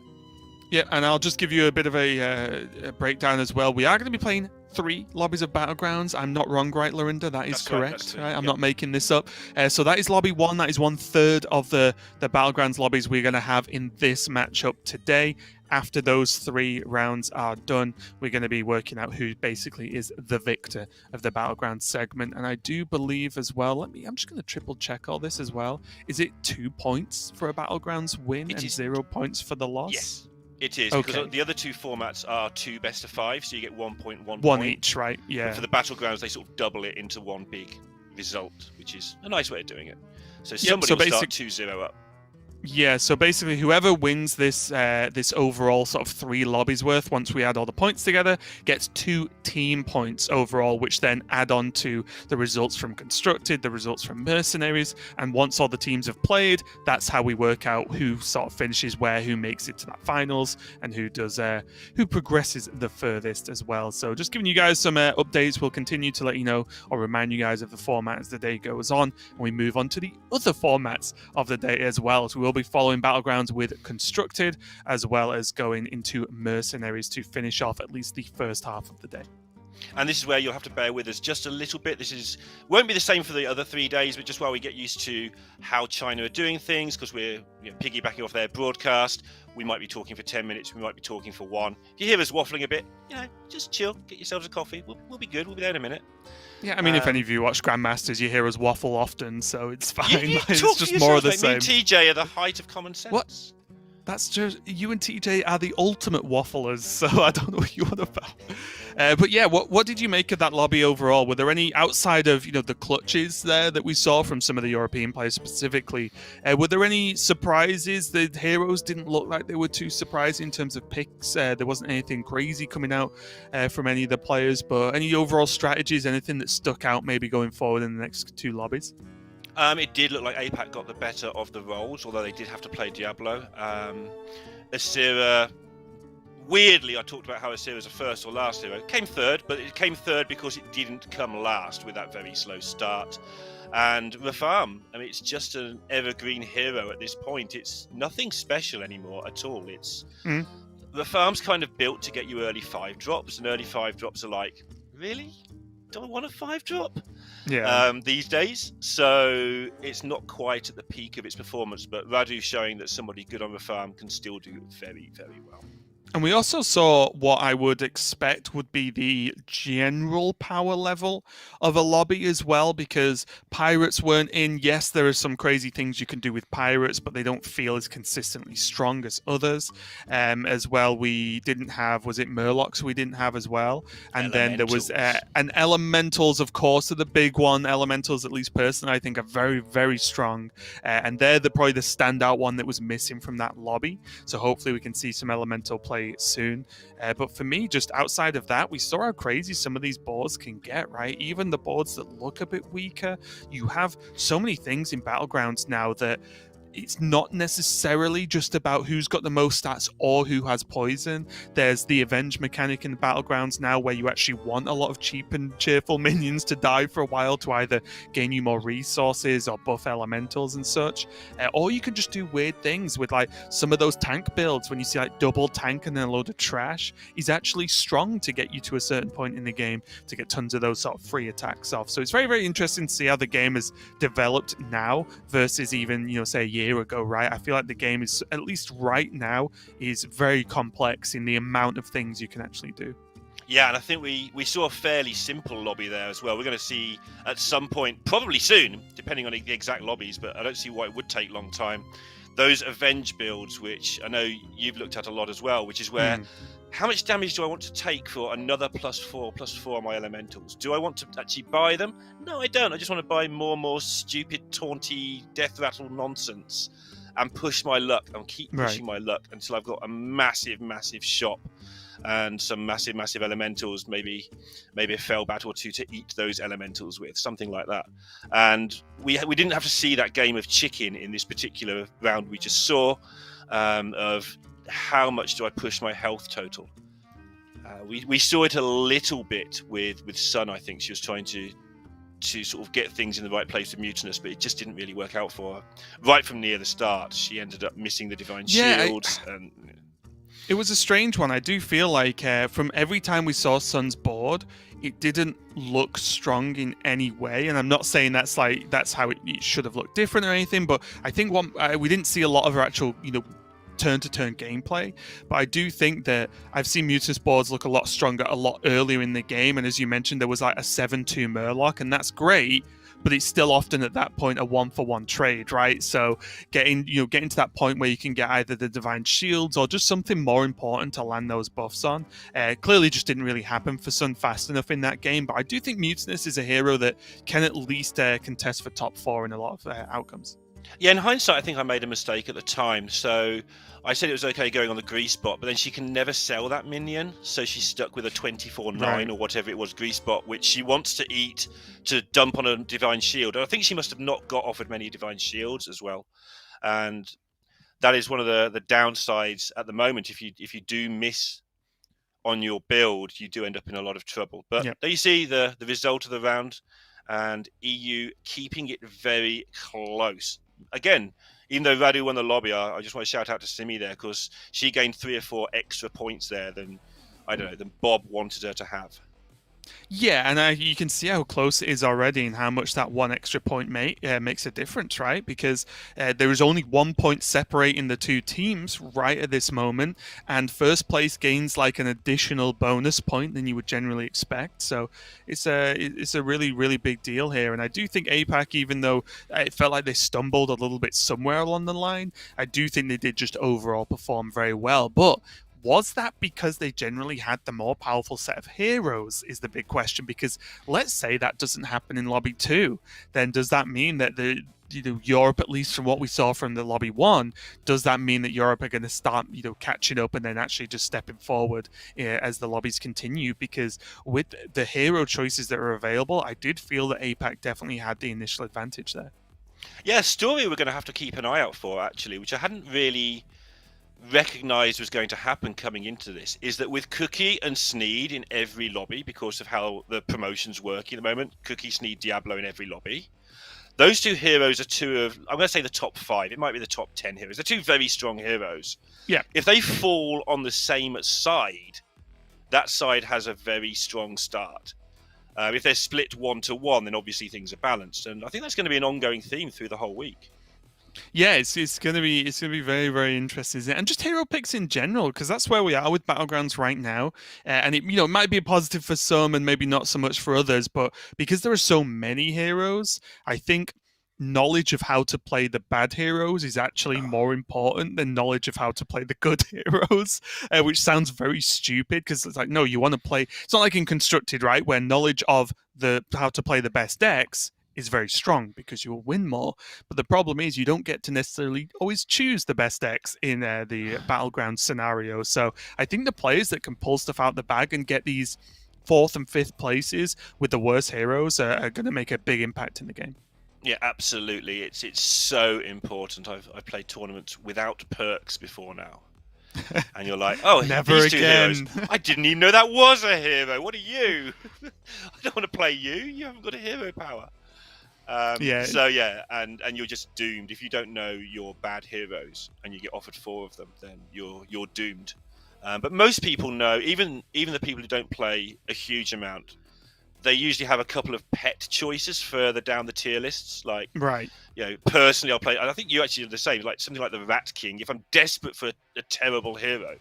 Yeah, and I'll just give you a bit of a breakdown as well. We are going to be playing 3 lobbies of Battlegrounds. I'm not wrong, right, Lorinda? That is correct. Right? I'm not making this up. So that is lobby 1. That is 1/3 of the Battlegrounds lobbies we're going to have in this matchup today. After those 3 rounds are done, we're going to be working out who basically is the victor of the Battlegrounds segment. And I do believe as well, I'm just going to triple check all this as well. Is it 2 points for a Battlegrounds win and 0 points for the loss? Yes. It is, because the other 2 formats are 2 best of 5, so you get 1 point, 1 One point. each, right? Yeah. But for the Battlegrounds, they sort of double it into one big result, which is a nice way of doing it. So somebody will start 2-0 up. Yeah, so basically whoever wins this this overall sort of 3 lobbies worth, once we add all the points together, gets 2 team points overall, which then add on to the results from Constructed, the results from Mercenaries, and once all the teams have played, that's how we work out who sort of finishes where, who makes it to that finals, and who progresses the furthest as well. So just giving you guys some updates. We'll continue to let you know or remind you guys of the format as the day goes on, and we move on to the other formats of the day as well. So we'll be following Battlegrounds with Constructed, as well as going into Mercenaries to finish off at least the first half of the day. And this is where you'll have to bear with us just a little bit. Won't be the same for the other 3 days, but just while we get used to how China are doing things, because we're piggybacking off their broadcast. We might be talking for 10 minutes, we might be talking for 1. If you hear us waffling a bit, just chill, get yourselves a coffee. We'll be good, we'll be there in a minute. Yeah, I mean, if any of you watch Grandmasters, you hear us waffle often, so it's fine. It's just more of the same. Me and TJ are the height of common sense. What? That's just, you and TJ are the ultimate wafflers, so I don't know what you're on about. But yeah, what did you make of that lobby overall? Were there any, outside of the clutches there that we saw from some of the European players specifically, were there any surprises? The heroes didn't look like they were too surprising in terms of picks. There wasn't anything crazy coming out from any of the players, but any overall strategies, anything that stuck out maybe going forward in the next 2 lobbies? It did look like APAC got the better of the roles, although they did have to play Diablo. Asira, weirdly, I talked about how Asira's a first or last hero. It came 3rd, but it came 3rd because it didn't come last with that very slow start. And Rafam, I mean, it's just an evergreen hero at this point. It's nothing special anymore at all. Rafam's kind of built to get you early 5 drops, and early 5 drops are like, really? Do I want a 5 drop? Yeah. These days, so it's not quite at the peak of its performance, but Radu showing that somebody good on the farm can still do very, very well. And we also saw what I would expect would be the general power level of a lobby as well, because pirates weren't in. Yes, there are some crazy things you can do with pirates, but they don't feel as consistently strong as others. As well, we didn't have, was it Murlocs we didn't have as well? And then there was, and Elementals, of course, are the big one. Elementals, at least personally, I think are very, very strong. And they're probably the standout one that was missing from that lobby. So hopefully we can see some Elemental play soon. But for me, just outside of that, we saw how crazy some of these boards can get, right? Even the boards that look a bit weaker, you have so many things in Battlegrounds now that it's not necessarily just about who's got the most stats or who has poison. There's the avenge mechanic in the Battlegrounds now where you actually want a lot of cheap and cheerful minions to die for a while to either gain you more resources or buff elementals and such. Or you can just do weird things with like some of those tank builds when you see like double tank and then a load of trash is actually strong to get you to a certain point in the game to get tons of those sort of free attacks off. So it's very, very interesting to see how the game has developed now versus even, say a year ago, right? I feel like the game is, at least right now, is very complex in the amount of things you can actually do. Yeah, and I think we saw a fairly simple lobby there as well. We're going to see at some point, probably soon, depending on the exact lobbies, but I don't see why it would take a long time, those avenge builds, which I know you've looked at a lot as well, which is where how much damage do I want to take for another +4/+4 on my elementals? Do I want to actually buy them? No, I don't. I just want to buy more and more stupid, taunty, death rattle nonsense and push my luck and keep pushing my luck until I've got a massive, massive shop and some massive, massive elementals, maybe a fell bat or two to eat those elementals with, something like that. And we didn't have to see that game of chicken in this particular round we just saw, of how much do I push my health total. We saw it a little bit with Sun. I think she was trying to sort of get things in the right place with Mutinous, but it just didn't really work out for her. Right from near the start, she ended up missing the Divine Shields. It was a strange one. I do feel like from every time we saw Sun's board, it didn't look strong in any way. And I'm not saying that's how it should have looked different or anything, but I think we didn't see a lot of her actual, turn-to-turn gameplay, but I do think that I've seen Mutinous boards look a lot stronger a lot earlier in the game, and as you mentioned, there was like a 7-2 Murloc, and that's great, but it's still often at that point a 1-for-1 trade, right? So getting to that point where you can get either the Divine Shields or just something more important to land those buffs on, clearly just didn't really happen for Sun fast enough in that game, but I do think Mutinous is a hero that can at least contest for top 4 in a lot of outcomes. Yeah, in hindsight, I think I made a mistake at the time. So I said it was okay going on the grease bot, but then she can never sell that minion. So she's stuck with a 24/9 or whatever it was grease bot, which she wants to eat to dump on a Divine Shield. And I think she must have not got offered many Divine Shields as well. And that is one of the downsides at the moment. If you do miss on your build, you do end up in a lot of trouble. But there you see the result of the round, and EU keeping it very close. Again, even though Radu won the lobby, I just want to shout out to Simi there, because she gained 3 or 4 extra points there than Bob wanted her to have. Yeah, and you can see how close it is already and how much that one extra point makes a difference, right? Because there is only 1 point separating the two teams right at this moment, and first place gains like an additional bonus point than you would generally expect. So it's a really, really big deal here. And I do think APAC, even though it felt like they stumbled a little bit somewhere along the line, I do think they did just overall perform very well. But was that because they generally had the more powerful set of heroes is the big question, because let's say that doesn't happen in Lobby 2, then does that mean that Europe, at least from what we saw from the Lobby 1, does that mean that Europe are going to start catching up and then actually just stepping forward as the lobbies continue? Because with the hero choices that are available, I did feel that APAC definitely had the initial advantage there. Yeah, story we're going to have to keep an eye out for, actually, which I hadn't really recognized was going to happen coming into this, is that with Cookie and Sneed in every lobby, because of how the promotions work at the moment, Cookie, Sneed, Diablo in every lobby, those two heroes are two of, I'm going to say the top 5, it might be the top 10 heroes. They're two very strong heroes. Yeah. If they fall on the same side, that side has a very strong start. If they're split 1-to-1, then obviously things are balanced, and I think that's going to be an ongoing theme through the whole week. Yeah, it's gonna be very very interesting, isn't it? And just hero picks in general, because that's where we are with Battlegrounds right now. And it it might be a positive for some and maybe not so much for others, but because there are so many heroes, I think knowledge of how to play the bad heroes is actually more important than knowledge of how to play the good heroes, which sounds very stupid because it's like, no, you want to play. It's not like in Constructed, right, where knowledge of the how to play the best decks is very strong because you will win more. But the problem is you don't get to necessarily always choose the best decks in the Battleground scenario. So I think the players that can pull stuff out the bag and get these fourth and fifth places with the worst heroes are going to make a big impact in the game. Yeah, absolutely. It's so important. I've played tournaments without perks before now. And you're like, oh, Never these two again. heroes. I didn't even know that was a hero. What are you? I don't want to play you. You haven't got a hero power. Yeah. So yeah, and you're just doomed if you don't know your bad heroes and you get offered 4 of them. Then you're doomed. But most people know, even the people who don't play a huge amount, they usually have a couple of pet choices further down the tier lists. Like, right. Personally, I'll play. And I think you actually are the same. Like something like the Rat King. If I'm desperate for a terrible hero,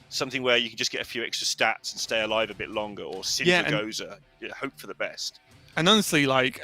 something where you can just get a few extra stats and stay alive a bit longer, or Sindragoza, hope for the best. And honestly, like,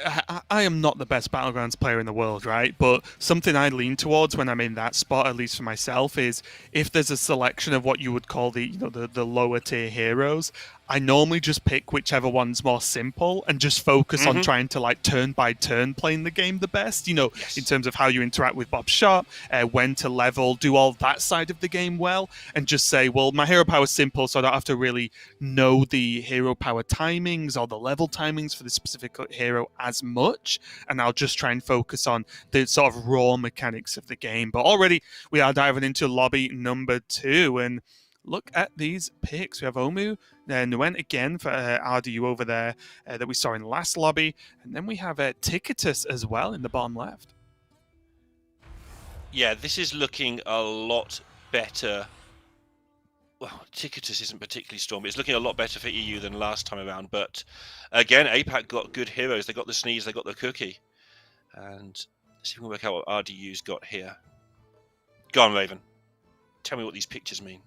I am not the best Battlegrounds player in the world, right? But something I lean towards when I'm in that spot, at least for myself, is if there's a selection of what you would call the lower tier heroes, I normally just pick whichever one's more simple and just focus on trying to, like, turn by turn playing the game the best, in terms of how you interact with Bob's shot, when to level, do all that side of the game well, and just say, well, my hero power is simple, so I don't have to really know the hero power timings or the level timings for the specific hero as much, and I'll just try and focus on the sort of raw mechanics of the game. But already we are diving into lobby number 2, and look at these picks. We have Omu, Nguyen again for RDU over there that we saw in the last lobby, and then we have Ticketus as well in the bottom left. Yeah, this is looking a lot better. Well, Ticketus isn't particularly strong, but it's looking a lot better for EU than last time around. But again, APAC got good heroes. They got the Sneeze, they got the Cookie. And let's see if we can work out what RDU's got here. Go on, Raven. Tell me what these pictures mean.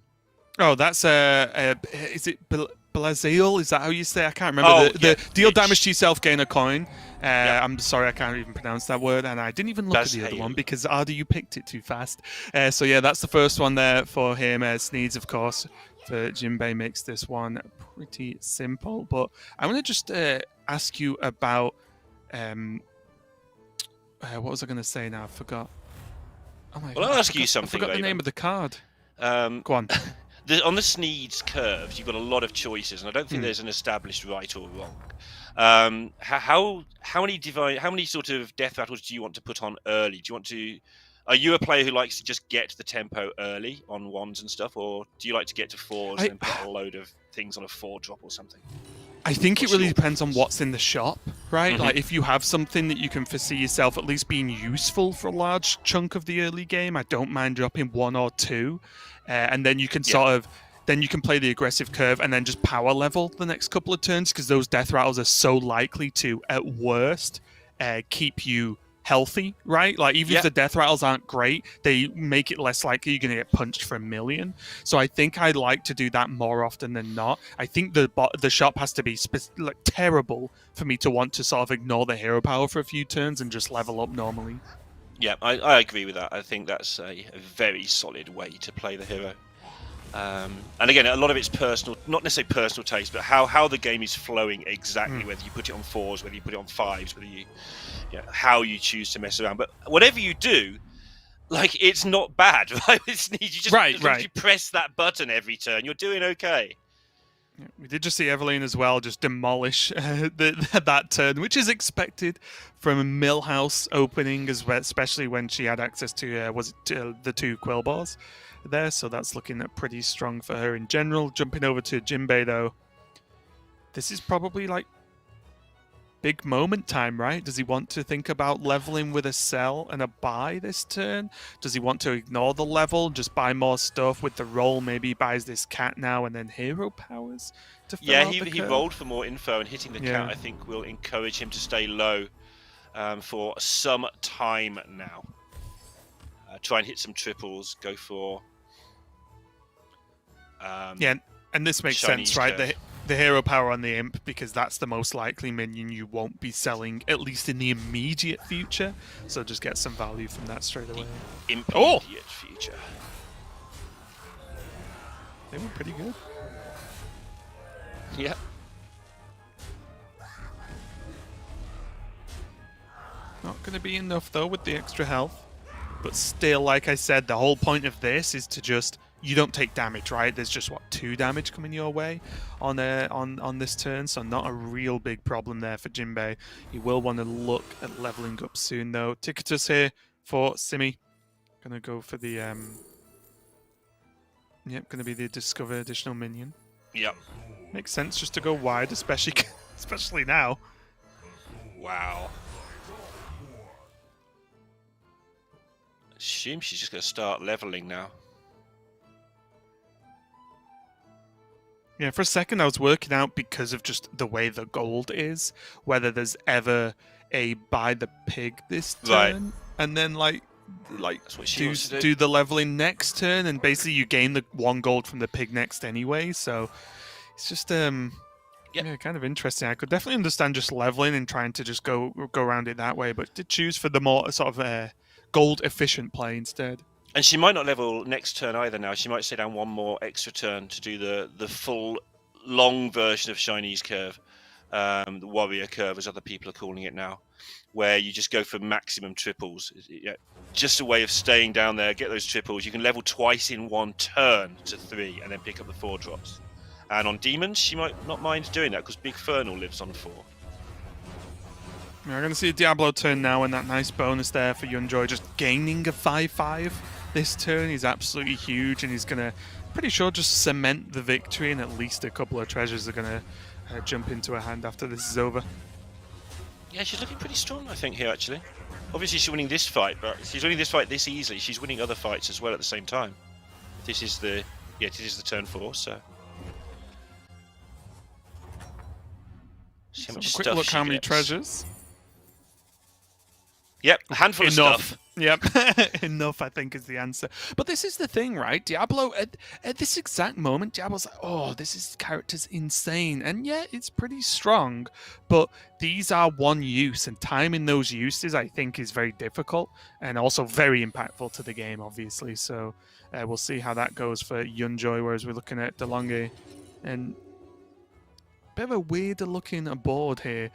Oh, that's is it Blazil? Is that how you say? I can't remember. The deal damage to yourself, gain a coin. I'm sorry, I can't even pronounce that word, and I didn't even look at the other one because you picked it too fast. So yeah, that's the first one there for him. Sneeds, of course, for Jinbei makes this one pretty simple. But I want to just ask you about what was I going to say now? I forgot. Oh my God, I'll ask you something. I forgot Raven. the name of the card. Go on. On the Sneeds curves, you've got a lot of choices, and I don't think there's an established right or wrong. How many sort of death battles do you want to put on early? Are you a player who likes to just get the tempo early on 1s and stuff, or do you like to get to 4s and put a load of things on a 4 drop or something? I think it really depends on what's in the shop, right? Like, if you have something that you can foresee yourself at least being useful for a large chunk of the early game, I don't mind dropping 1 or 2. And then you can then you can play the aggressive curve and then just power level the next couple of turns, because those death rattles are so likely to, at worst, keep you healthy, right? Like, even if the death rattles aren't great, they make it less likely you're going to get punched for 1,000,000. So I think I'd like to do that more often than not. I think the shop has to be terrible for me to want to sort of ignore the hero power for a few turns and just level up normally. Yeah, I agree with that. I think that's a very solid way to play the hero. And again, a lot of it's personal, not necessarily personal taste, but how the game is flowing exactly, whether you put it on 4s, whether you put it on 5s, whether how you choose to mess around. But whatever you do, like, it's not bad, right? You just you press that button every turn, you're doing okay. Yeah, we did just see Evelyn as well just demolish that turn, which is expected from a Millhouse opening, especially when she had access to the 2 Quill Bars there. So that's looking pretty strong for her in general. Jumping over to Jinbei, though, this is probably like big moment time, right? Does he want to think about leveling with a sell and a buy this turn? Does he want to ignore the level, just buy more stuff with the roll? Maybe he buys this cat now and then hero powers to fill out the curve? He rolled for more info, and hitting the cat, I think, will encourage him to stay low for some time now. try and hit some triples, go for... yeah, and this makes sense, right? The hero power on the imp, because that's the most likely minion you won't be selling, at least in the immediate future. So just get some value from that straight away. Immediate future. They were pretty good. Yeah. Not going to be enough, though, with the extra health. But still, like I said, the whole point of this is to just... You don't take damage, right? There's just, 2 damage coming your way on this turn, so not a real big problem there for Jinbei. You will want to look at leveling up soon, though. Ticketus here for Simi. Gonna go for the... Yep, gonna be the Discover additional minion. Yep. Makes sense just to go wide, especially now. Wow. Assume she's just going to start leveling now. Yeah, for a second I was working out, because of just the way the gold is, whether there's ever a buy the pig this turn, right, and then like that's what she wants to do the leveling next turn, and basically you gain the 1 gold from the pig next anyway. So it's just yeah, kind of interesting. I could definitely understand just leveling and trying to just go around it that way, but to choose for the more sort of gold efficient play instead. And she might not level next turn either now. She might stay down 1 more extra turn to do the full long version of Chinese curve, the warrior curve as other people are calling it now, where you just go for maximum triples. Yeah, just a way of staying down there, get those triples. You can level twice in 1 turn to 3 and then pick up the 4 drops. And on demons, she might not mind doing that because Big Fernal lives on 4. We're going to see a Diablo turn now, and that nice bonus there for Yunjoy, just gaining a 5/5 this turn is absolutely huge, and he's going to, pretty sure, just cement the victory, and at least a couple of treasures are going to jump into her hand after this is over. Yeah, she's looking pretty strong, I think, here, actually. Obviously, she's winning this fight, but she's winning this fight this easily. She's winning other fights as well at the same time. This is the turn 4, so... See how much quick stuff look she how many gets. treasures. Yep, a handful of stuff. Yep, enough, I think, is the answer. But this is the thing, right? Diablo, at this exact moment, Diablo's like, oh, this character's insane. And yeah, it's pretty strong, but these are one use, and timing those uses, I think, is very difficult, and also very impactful to the game, obviously. So we'll see how that goes for Yunjoy, whereas we're looking at DeLonge, and a bit of a weirder looking board here.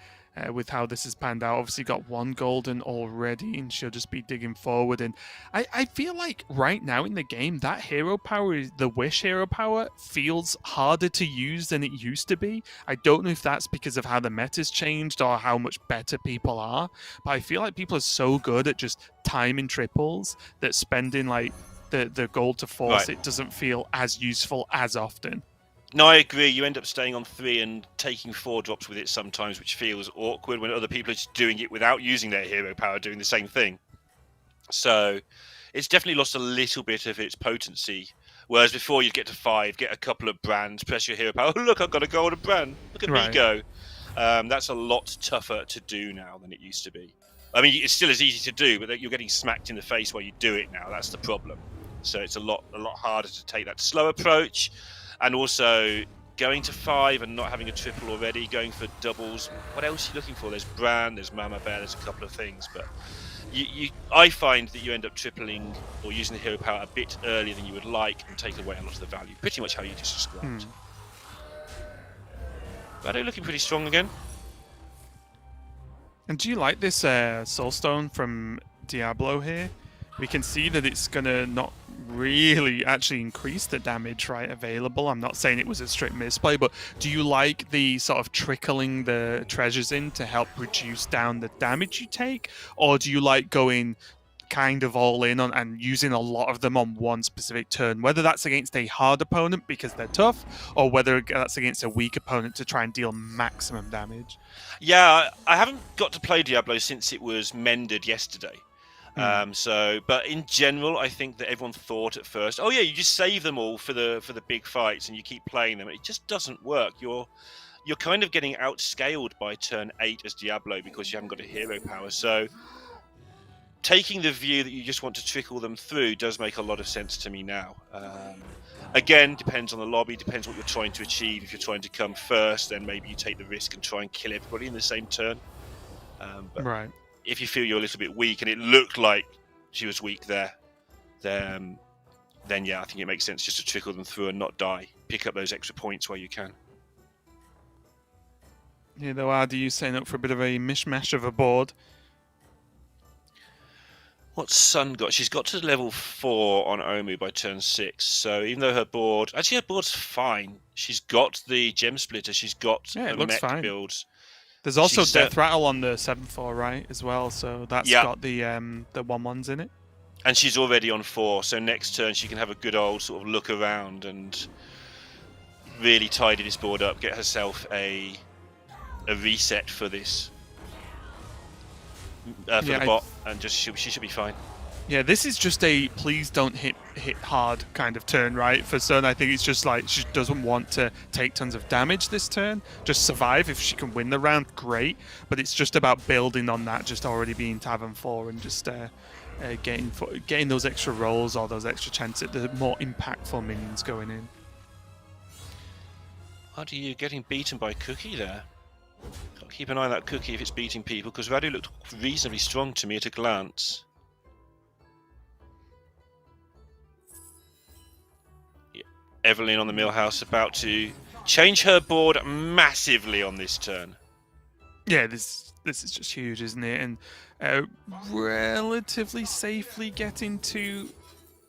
With how this has panned out. Obviously got 1 golden already, and she'll just be digging forward. And I feel like right now in the game, that hero power, the Wish hero power, feels harder to use than it used to be. I don't know if that's because of how the meta's changed or how much better people are, but I feel like people are so good at just timing triples that spending like the gold to force it doesn't feel as useful as often. No, I agree. You end up staying on 3 and taking 4 drops with it sometimes, which feels awkward when other people are just doing it without using their hero power, doing the same thing. So it's definitely lost a little bit of its potency. Whereas before you'd get to 5, get a couple of brands, press your hero power. Oh, look, I've got a golden brand. Look at me go. That's a lot tougher to do now than it used to be. I mean, it's still as easy to do, but you're getting smacked in the face while you do it now. That's the problem. So it's a lot harder to take that slow approach. And also, going to 5 and not having a triple already, going for doubles. What else are you looking for? There's Bran, there's Mama Bear, there's a couple of things. But I find that you end up tripling or using the hero power a bit earlier than you would like and take away a lot of the value. Pretty much how you just described. Radu looking pretty strong again. And do you like this Soulstone from Diablo here? We can see that it's going to not really actually increase the damage available. I'm not saying it was a strict misplay, but do you like the sort of trickling the treasures in to help reduce down the damage you take? Or do you like going kind of all in on and using a lot of them on one specific turn, whether that's against a hard opponent because they're tough, or whether that's against a weak opponent to try and deal maximum damage? Yeah, I haven't got to play Diablo since it was mended yesterday. But in general, I think that everyone thought at first, oh yeah, you just save them all for the big fights and you keep playing them. It just doesn't work. You're kind of getting outscaled by turn 8 as Diablo because you haven't got a hero power. So taking the view that you just want to trickle them through does make a lot of sense to me now. Again, depends on the lobby, depends what you're trying to achieve. If you're trying to come first, then maybe you take the risk and try and kill everybody in the same turn. But Right. if you feel you're a little bit weak, and it looked like she was weak there, then yeah, I think it makes sense just to trickle them through and not die. Pick up those extra points where you can. Yeah, though, are you setting up for a bit of a mishmash of a board? What's Sun got? She's got to level 4 on Omu by turn 6. So even though her board's fine. She's got the gem splitter. She's got Yeah, it her looks mech fine. builds. There's also Death Rattle on the 7/4, right, as well. So that's got the 1/1s in it. And she's already on 4. So next turn she can have a good old sort of look around and really tidy this board up. Get herself a reset for this. For the bot, and she should be fine. Yeah, this is just a please don't hit hard kind of turn, right? For Sun, I think it's just like she doesn't want to take tons of damage this turn. Just survive. If she can win the round, great. But it's just about building on that, just already being Tavern 4 and just getting those extra rolls or those extra chances at the more impactful minions going in. How do you getting beaten by Cookie there? Got to keep an eye on that Cookie if it's beating people, because Radu looked reasonably strong to me at a glance. Yeah. Evelyn on the Millhouse about to change her board massively on this turn. Yeah, this is just huge, isn't it? And relatively safely getting to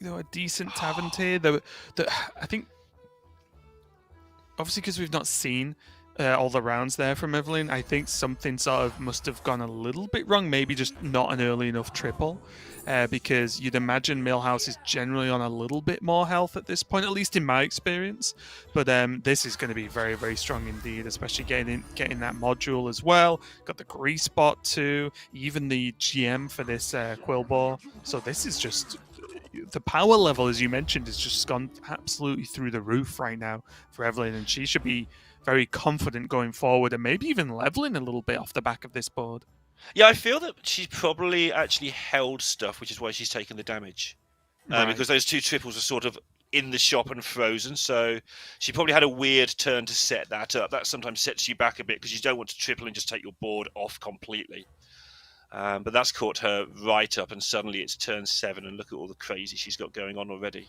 a decent tavern tier. I think, obviously, because we've not seen all the rounds there from Evelyn, I think something sort of must have gone a little bit wrong. Maybe just not an early enough triple, because you'd imagine Millhouse is generally on a little bit more health at this point, at least in my experience. But this is going to be very, very strong indeed, especially getting that module as well. Got the grease bot too, even the GM for this Quillbore. So this is just... the power level, as you mentioned, has just gone absolutely through the roof right now for Evelyn, and she should be very confident going forward and maybe even leveling a little bit off the back of this board. Yeah, I feel that she's probably actually held stuff, which is why she's taken the damage. Right. Because those 2 triples are sort of in the shop and frozen, so she probably had a weird turn to set that up. That sometimes sets you back a bit because you don't want to triple and just take your board off completely. But that's caught her right up, and suddenly it's turn 7, and look at all the crazy she's got going on already.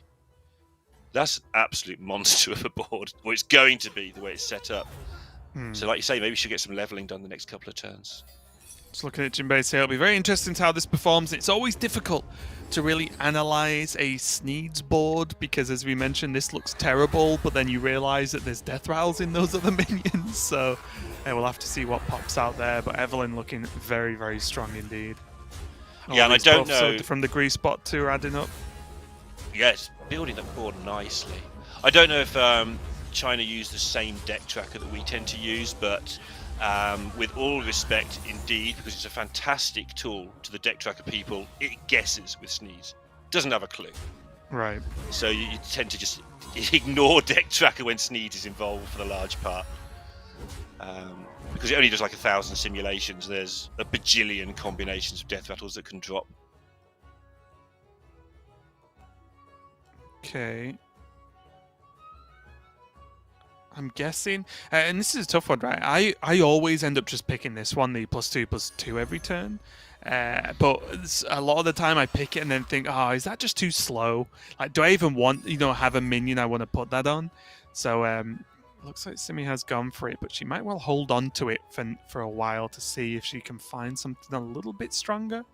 That's an absolute monster of a board, or it's going to be the way it's set up. So like you say, maybe she'll get some leveling done the next couple of turns. Just looking at Jinbei's here, it'll be very interesting to how this performs. It's always difficult to really analyze a Sneeds board because, as we mentioned, this looks terrible, but then you realize that there's death rattles in those other minions, so we'll have to see what pops out there. But Evelyn looking very, very strong indeed. Yeah, and I don't know... from the grease bot to adding up. Yes, building the board nicely. I don't know if China used the same deck tracker that we tend to use, but with all respect indeed, because it's a fantastic tool to the deck tracker people, it guesses with Sneeze. Doesn't have a clue. Right. So you tend to just ignore deck tracker when Sneeze is involved for the large part. Because it only does like 1,000 simulations. There's a bajillion combinations of death rattles that can drop. Okay. I'm guessing, and this is a tough one, right? I always end up just picking this one, the +2/+2 every turn. But a lot of the time I pick it and then think, oh, is that just too slow? Like, do I even want, have a minion I want to put that on? So, looks like Simi has gone for it, but she might well hold on to it for a while to see if she can find something a little bit stronger.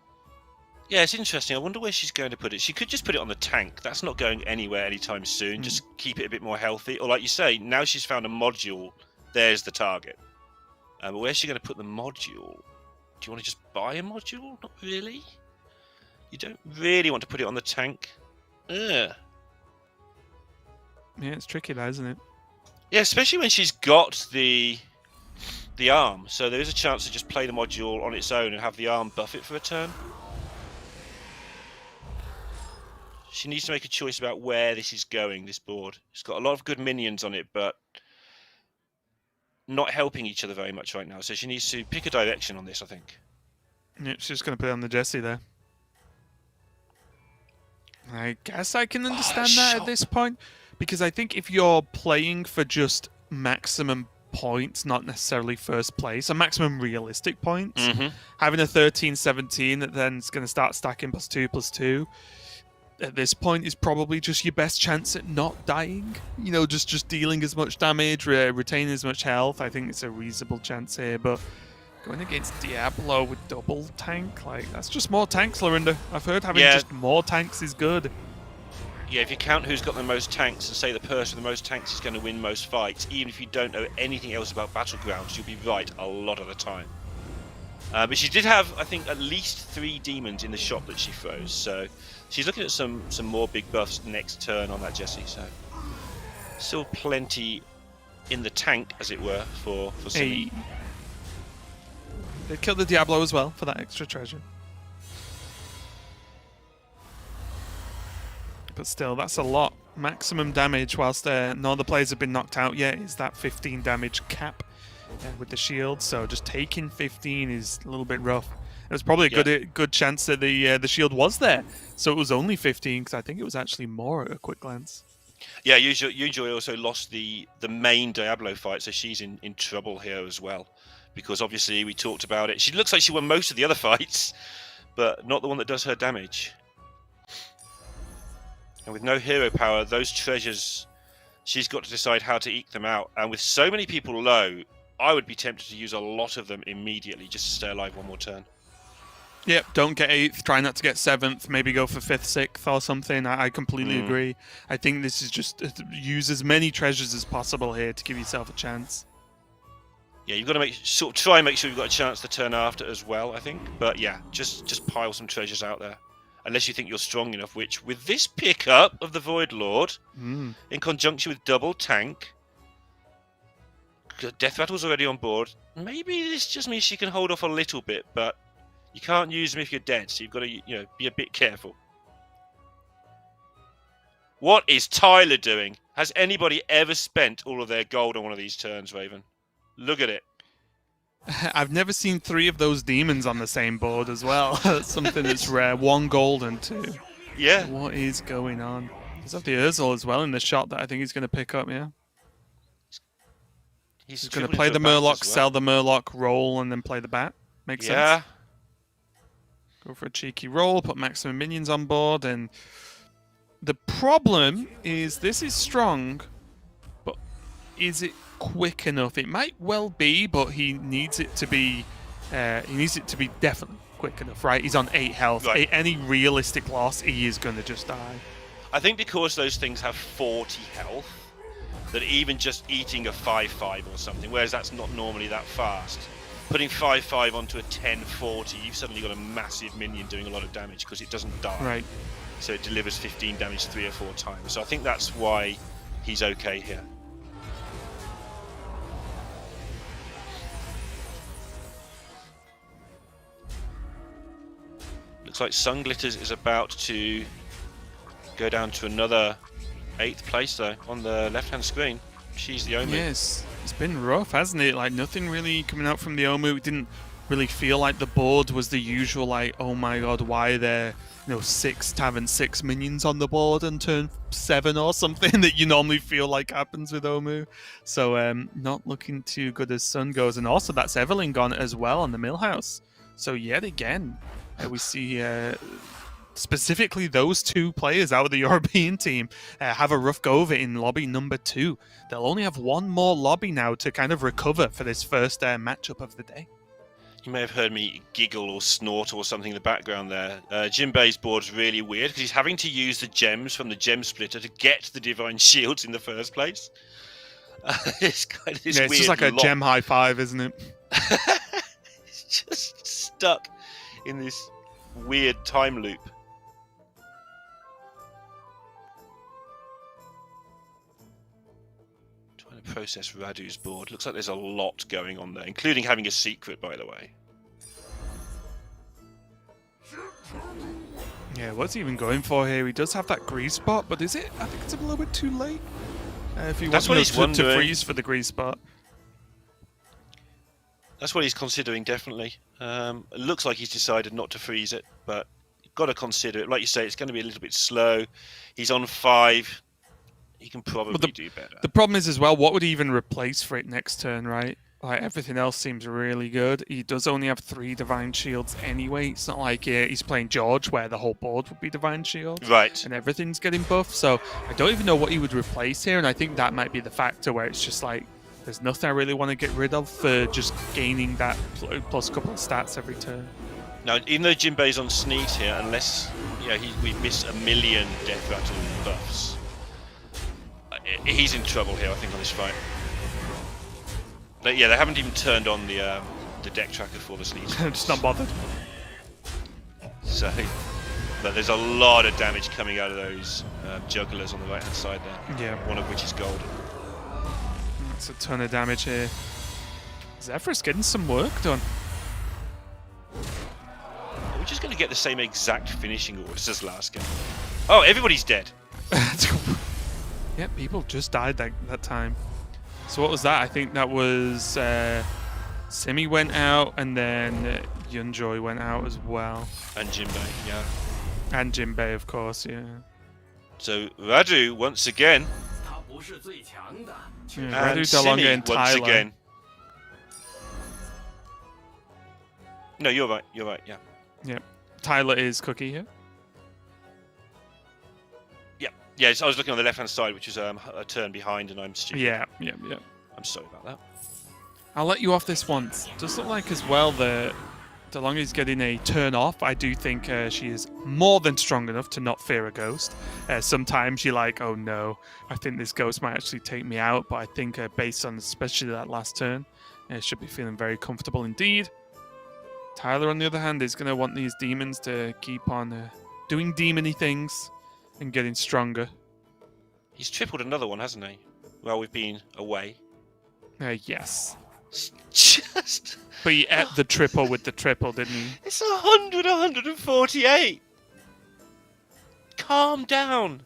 Yeah, it's interesting. I wonder where she's going to put it. She could just put it on the tank. That's not going anywhere anytime soon. Just keep it a bit more healthy. Or like you say, now she's found a module, there's the target. But where's she going to put the module? Do you want to just buy a module? Not really. You don't really want to put it on the tank. Ugh. Yeah, it's tricky that, isn't it? Yeah, especially when she's got the arm. So there is a chance to just play the module on its own and have the arm buff it for a turn. She needs to make a choice about where this is going, this board. It's got a lot of good minions on it, but not helping each other very much right now. So she needs to pick a direction on this, I think. Yeah, she's just going to put it on the Jessie there. I guess I can understand that shot. at this point, because I think if you're playing for just maximum points, not necessarily first place, or maximum realistic points, having a 13-17 that then is going to start stacking +2/+2, at this point is probably just your best chance at not dying. You know, just dealing as much damage, retaining as much health. I think it's a reasonable chance here, but going against Diablo with double tank, like, that's just more tanks, Lorinda. I've heard having just more tanks is good. Yeah, if you count who's got the most tanks and say the person with the most tanks is going to win most fights, even if you don't know anything else about Battlegrounds, you'll be right a lot of the time. But she did have, I think, at least 3 demons in the shop that she throws, so she's looking at some more big buffs next turn on that Jessie, so still plenty in the tank, as it were, for Simi. They killed the Diablo as well for that extra treasure. But still, that's a lot. Maximum damage whilst none of the players have been knocked out yet is that 15 damage cap with the shield. So just taking 15 is a little bit rough. It was probably a good chance that the shield was there. So it was only 15 because I think it was actually more at a quick glance. Yeah, Ujoy also lost the main Diablo fight, so she's in trouble here as well. Because obviously we talked about it. She looks like she won most of the other fights, but not the one that does her damage. And with no hero power, those treasures, she's got to decide how to eke them out. And with so many people low, I would be tempted to use a lot of them immediately just to stay alive one more turn. Yep, don't get 8th, try not to get 7th, maybe go for 5th, 6th or something. I completely agree. I think this is just use as many treasures as possible here to give yourself a chance. Yeah, you've got to try and make sure you've got a chance to turn after as well, I think. But yeah, just pile some treasures out there. Unless you think you're strong enough, which with this pickup of the Void Lord, in conjunction with double tank, Death Rattle's already on board. Maybe this just means she can hold off a little bit, but you can't use them if you're dead, so you've got to be a bit careful. What is Tyler doing? Has anybody ever spent all of their gold on one of these turns, Raven? Look at it. I've never seen 3 of those demons on the same board as well. That's something that's rare. 1 gold and 2. Yeah. What is going on? He's got the Urzel as well in the shot that I think he's going to pick up, yeah. He's going to play the Murloc, sell the Murloc, roll, and then play the Bat. Makes sense. Go for a cheeky roll, put maximum minions on board, and the problem is this is strong, but is it quick enough? It might well be, but he needs it to be definitely quick enough, right? He's on 8 health. Right. Any realistic loss, he is going to just die. I think because those things have 40 health, that even just eating a 5/5 or something, whereas that's not normally that fast, putting 5/5 onto a 10/40, you've suddenly got a massive minion doing a lot of damage because it doesn't die. Right. So it delivers 15 damage 3 or 4 times. So I think that's why he's okay here. Looks like Sunglitters is about to go down to another 8th place though on the left-hand screen. She's the Omu. Yes, it's been rough, hasn't it? Like nothing really coming out from the Omu. It didn't really feel like the board was the usual, like, oh my god, why are there 6 having 6 minions on the board on turn 7 or something that you normally feel like happens with Omu. So not looking too good as Sun goes. And also that's Evelyn gone as well on the Millhouse. So yet again, we see specifically those 2 players out of the European team have a rough go of it in lobby number 2. They'll only have 1 more lobby now to kind of recover for this first matchup of the day. You may have heard me giggle or snort or something in the background there. Jinbei's board's really weird because he's having to use the gems from the gem splitter to get the divine shields in the first place. It's kind of this weird just like a gem high 5, isn't it? It's just stuck in this weird time loop. Trying to process Radu's board. Looks like there's a lot going on there, including having a secret, by the way. Yeah, what's he even going for here? He does have that grease spot, but is it? I think it's a little bit too late. If he wants to freeze for the grease spot. That's what he's considering, definitely. It looks like he's decided not to freeze it, but got to consider it. Like you say, it's going to be a little bit slow. He's on 5. He can probably do better. The problem is as well, what would he even replace for it next turn, right? Like, everything else seems really good. He does only have 3 Divine Shields anyway. It's not like he's playing George, where the whole board would be Divine Shields. Right. And everything's getting buffed. So I don't even know what he would replace here. And I think that might be the factor where it's just like, there's nothing I really want to get rid of for just gaining that plus a couple of stats every turn. Now, even though Jinbei's on Sneeze here, unless we miss a million Death Rattle buffs, he's in trouble here, I think, on this fight. But yeah, they haven't even turned on the deck tracker for the Sneeze. Just not bothered. So, but there's a lot of damage coming out of those jugglers on the right-hand side there. Yeah. One of which is gold. That's a ton of damage here. Zephyrus getting some work done. We're just going to get the same exact finishing orders as last game. Oh, everybody's dead. Yeah, people just died that time. So what was that? I think that was Simi went out, and then Yunjoy went out as well. And Jinbei, yeah. And Jinbei, of course, yeah. So Radu once again. Yeah, And Radu Delonga and once Tyler. again. No, you're right, yeah. Yeah. Tyler is Cookie here. Yeah, I was looking on the left-hand side, which is a turn behind, and I'm stupid. Yeah. I'm sorry about that. I'll let you off this once. Does look like as well that DeLonga's getting a turn off. I do think she is more than strong enough to not fear a ghost. Sometimes you're like, oh no, I think this ghost might actually take me out. But I think based on especially that last turn, should be feeling very comfortable indeed. Tyler, on the other hand, is going to want these demons to keep on doing demony things and getting stronger. He's tripled another one, hasn't he? While we've been away. Yes. Just... But he ate the triple with the triple, didn't he? It's 148! Calm down!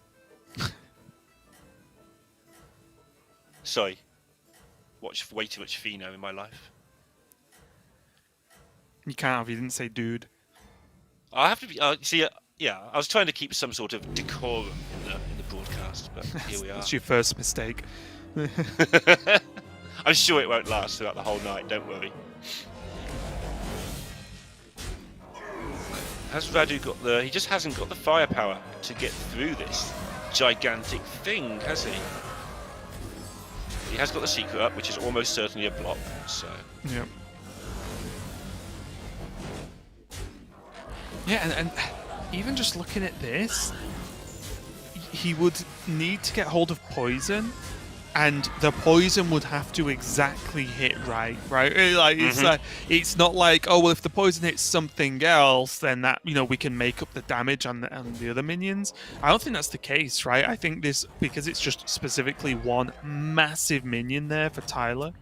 Sorry. Watched way too much Fino in my life. You can't have, you didn't say dude. I have to be... yeah, I was trying to keep some sort of decorum in the broadcast, but here we are. That's your first mistake. I'm sure it won't last throughout the whole night, don't worry. Has Radu got the... He just hasn't got the firepower to get through this gigantic thing, has he? He has got the secret up, which is almost certainly a block, so... Yep. Yeah, and even just looking at this, he would need to get hold of poison, and the poison would have to exactly hit right? Like it's not like, oh well, if the poison hits something else, then that we can make up the damage on the other minions. I don't think that's the case, right? I think this, because it's just specifically one massive minion there for Tyler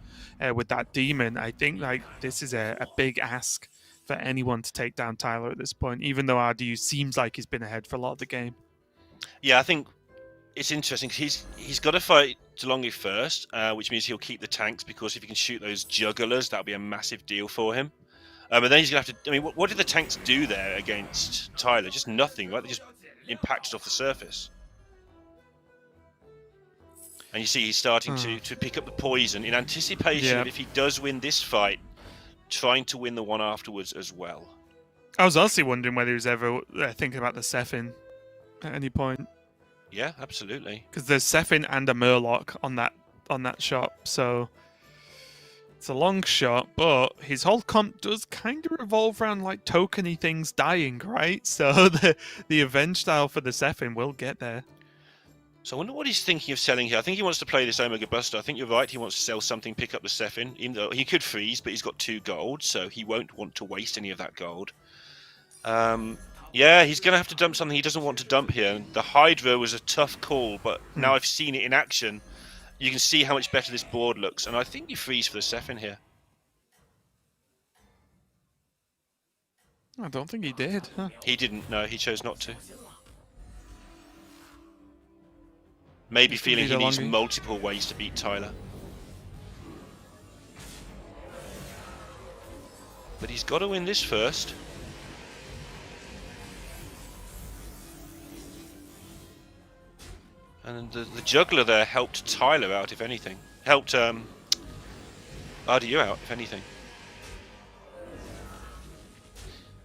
with that demon. I think like this is a big ask for anyone to take down Tyler at this point, even though RDU seems like he's been ahead for a lot of the game. Yeah, I think it's interesting. He's got to fight DeLonge first, which means he'll keep the tanks, because if he can shoot those jugglers, that'll be a massive deal for him. But then he's going to have to... I mean, what did the tanks do there against Tyler? Just nothing, right? They just impacted off the surface. And you see he's starting to pick up the poison in anticipation of, if he does win this fight, trying to win the one afterwards as well. I was honestly wondering whether he was ever thinking about the Sephin at any point. Yeah, absolutely. Because there's Sephin and a Murloc on that shot, so it's a long shot. But his whole comp does kind of revolve around like tokeny things dying, right? So the Avenge style for the Sephin will get there. So I wonder what he's thinking of selling here. I think he wants to play this Omega Buster. I think you're right. He wants to sell something, pick up the Sephin. Even though he could freeze, but he's got 2 gold, so he won't want to waste any of that gold. Yeah, he's going to have to dump something he doesn't want to dump here. The Hydra was a tough call, but now I've seen it in action, you can see how much better this board looks. And I think you freeze for the Sephin here. I don't think he did. Huh? He didn't. No, he chose not to. Maybe feeling he needs multiple ways to beat Tyler. But he's got to win this first. And the juggler there helped Tyler out, if anything. Helped Radu out, if anything.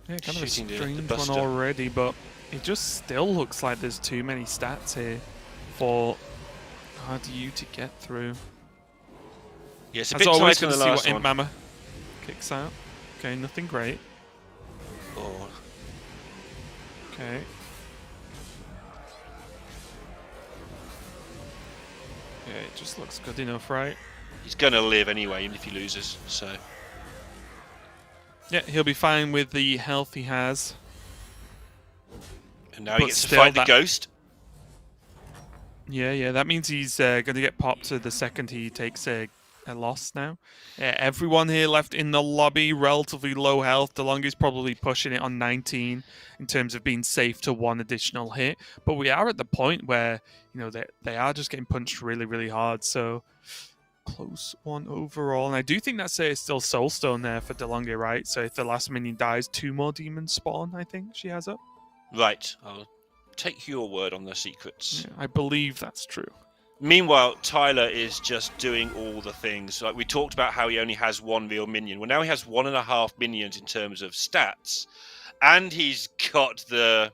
Yeah, kind of a Shooting the strange Buster. one already, but it just still looks like there's too many stats here for Radu to get through. Yeah, it's a As bit always, tighter going than to the see last what one. Mama kicks out. Okay, nothing great. Oh. Okay. Yeah, it just looks good enough, right? He's going to live anyway, even if he loses, so... Yeah, he'll be fine with the health he has. And now But he gets to still fight the that- ghost. Yeah, that means he's going to get popped the second he takes a loss now. Everyone here left in the lobby, relatively low health. DeLonghi's probably pushing it on 19 in terms of being safe to one additional hit. But we are at the point where, you know, they are just getting punched really, really hard. So close one overall. And I do think that's still Soulstone there for DeLonghi, right? So if the last minion dies, 2 more demons spawn, I think she has up. Right, I'll take your word on the secrets. Yeah, I believe that's true. Meanwhile, Tyler is just doing all the things. Like we talked about how he only has 1 real minion. Well, now he has 1.5 minions in terms of stats. And he's got the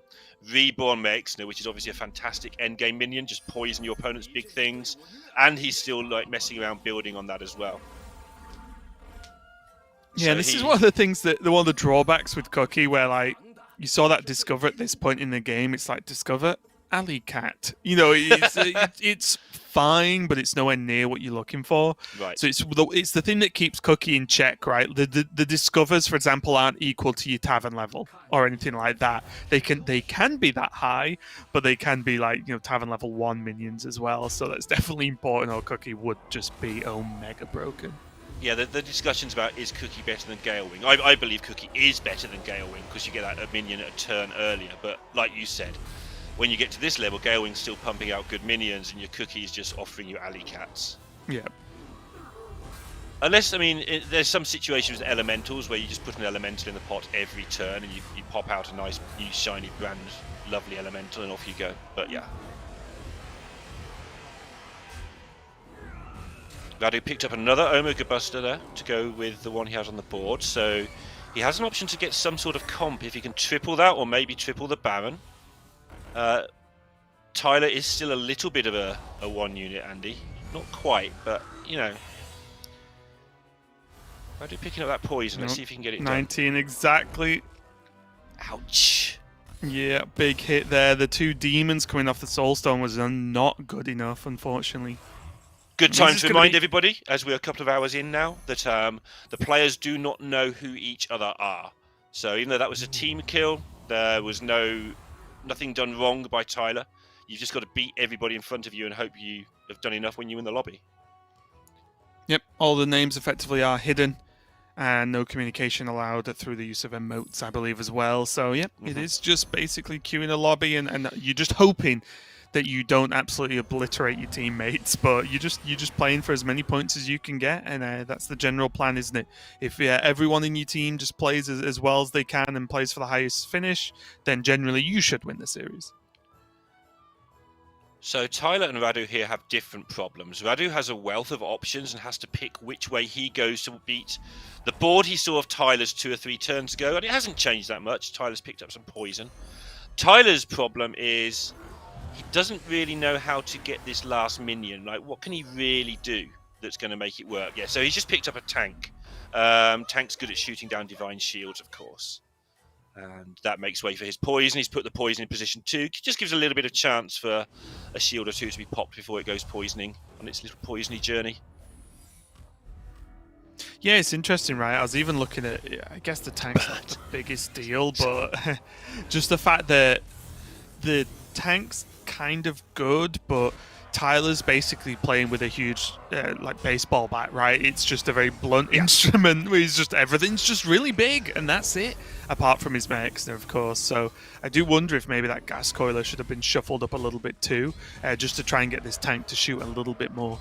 Reborn Mercenaries, which is obviously a fantastic endgame minion. Just poison your opponent's big things. And he's still like messing around building on that as well. Yeah, So this is one of the things one of the drawbacks with Cookie, where like you saw that Discover at this point in the game. It's like Discover Alley Cat. You know, it's fine, but it's nowhere near what you're looking for. Right. So it's the thing that keeps Cookie in check, right? The Discovers, for example, aren't equal to your Tavern level or anything like that. They can be that high, but they can be like, you know, Tavern level 1 minions as well. So that's definitely important, or Cookie would just be mega broken. Yeah, the discussions about is Cookie better than Galewing. I believe Cookie is better than Galewing because you get that minion a turn earlier. But like you said, when you get to this level, Galewing's still pumping out good minions and your Cookie's just offering you alley cats. Yeah. Unless, I mean, there's some situations with elementals where you just put an elemental in the pot every turn and you pop out a nice, new, shiny, brand, lovely elemental and off you go. But yeah. Radu picked up another Omega Buster there to go with the one he has on the board, so he has an option to get some sort of comp if he can triple that or maybe triple the Baron. Tyler is still a little bit of a 1 unit, Andy. Not quite, but you know. Radu picking up that poison. Let's see if he can get it 19 exactly. Ouch. Yeah, big hit there. The 2 demons coming off the Soulstone was not good enough, unfortunately. Good time to remind everybody, as we're a couple of hours in now, that the players do not know who each other are. So even though that was a team kill, there was nothing done wrong by Tyler. You've just got to beat everybody in front of you and hope you have done enough when you're in the lobby. Yep, all the names effectively are hidden, and no communication allowed through the use of emotes, I believe, as well. So, yep, it is just basically queuing a lobby, and you're just hoping that you don't absolutely obliterate your teammates, but you're just playing for as many points as you can get, and that's the general plan, isn't it? If everyone in your team just plays as well as they can and plays for the highest finish, then generally you should win the series. So Tyler and Radu here have different problems. Radu has a wealth of options and has to pick which way he goes to beat the board he saw of Tyler's 2 or 3 turns ago, and it hasn't changed that much. Tyler's picked up some poison. Tyler's problem is he doesn't really know how to get this last minion. Like, what can he really do that's going to make it work? Yeah, so he's just picked up a tank. Tank's good at shooting down divine shields, of course. And that makes way for his poison. He's put the poison in position 2. Just gives a little bit of chance for a shield or 2 to be popped before it goes poisoning on its little poisony journey. Yeah, it's interesting, right? I was even looking at, I guess the tank's not the biggest deal, but just the fact that the tank's kind of good, but Tyler's basically playing with a huge like baseball bat, right? It's just a very blunt instrument where everything's just really big, and that's it, apart from his mechs, of course. So I do wonder if maybe that gas coiler should have been shuffled up a little bit too, just to try and get this tank to shoot a little bit more.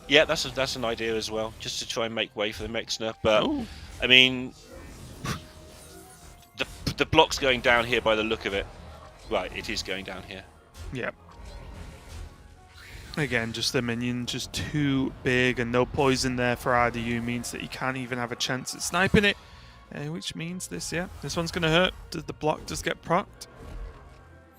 Yeah, that's an idea as well, just to try and make way for the mech snurf. But I mean, the block's going down here by the look of it. Right, it is going down here. Yeah. Again, just the minion just too big, and no poison there for RDU means that he can't even have a chance at sniping it. Which means this one's going to hurt. Does the block just get procced?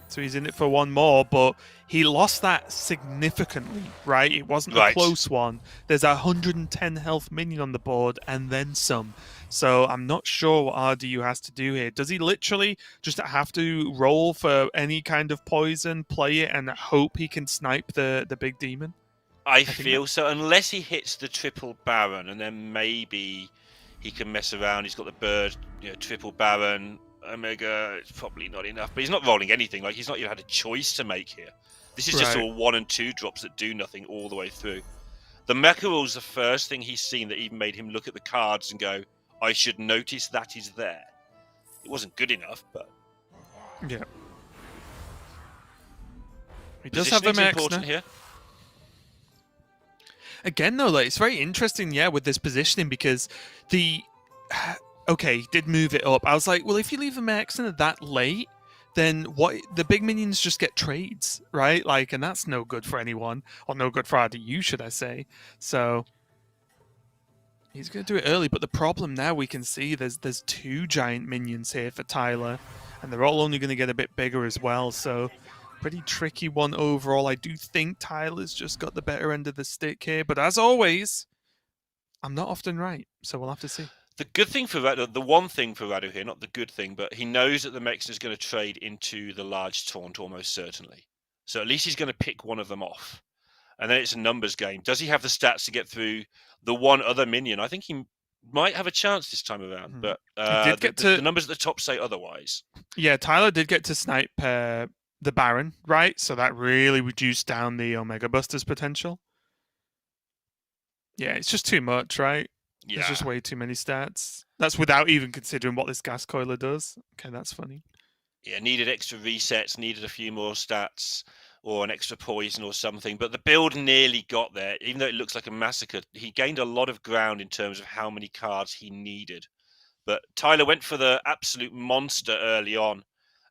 So he's in it for one more, but he lost that significantly, right? It wasn't a close one. There's a 110 health minion on the board and then some. So I'm not sure what RDU has to do here. Does he literally just have to roll for any kind of poison, play it, and hope he can snipe the big demon? I feel so, unless he hits the triple Baron, and then maybe he can mess around. He's got the bird, triple Baron, Omega. It's probably not enough, but he's not rolling anything. Like, he's not even had a choice to make here. This is just all 1 and 2 drops that do nothing all the way through. The Mecha Roll's the first thing he's seen that even made him look at the cards and go, I should notice that is there. It wasn't good enough, but... Yeah. He does have the max important here. Again, though, like, it's very interesting, with this positioning, because okay, he did move it up. I was like, well, if you leave the max that late, then what? The big minions just get trades, right? Like, and that's no good for anyone, or no good for RDU, should I say. So... he's going to do it early, but the problem now we can see there's 2 giant minions here for Tyler, and they're all only going to get a bit bigger as well, so pretty tricky one overall. I do think Tyler's just got the better end of the stick here, but as always, I'm not often right, so we'll have to see. The good thing for Radu, the one thing for Radu here, not the good thing, but he knows that the Mexican is going to trade into the large taunt almost certainly. So at least he's going to pick one of them off. And then it's a numbers game. Does he have the stats to get through the one other minion? I think he might have a chance this time around, but the numbers at the top say otherwise. Yeah, Tyler did get to snipe the Baron, right? So that really reduced down the Omega Buster's potential. Yeah, it's just too much, right? Yeah. There's just way too many stats. That's without even considering what this gas coiler does. Okay, that's funny. Yeah, needed extra resets, needed a few more stats, or an extra poison or something. But the build nearly got there. Even though it looks like a massacre, he gained a lot of ground in terms of how many cards he needed. But Tyler went for the absolute monster early on,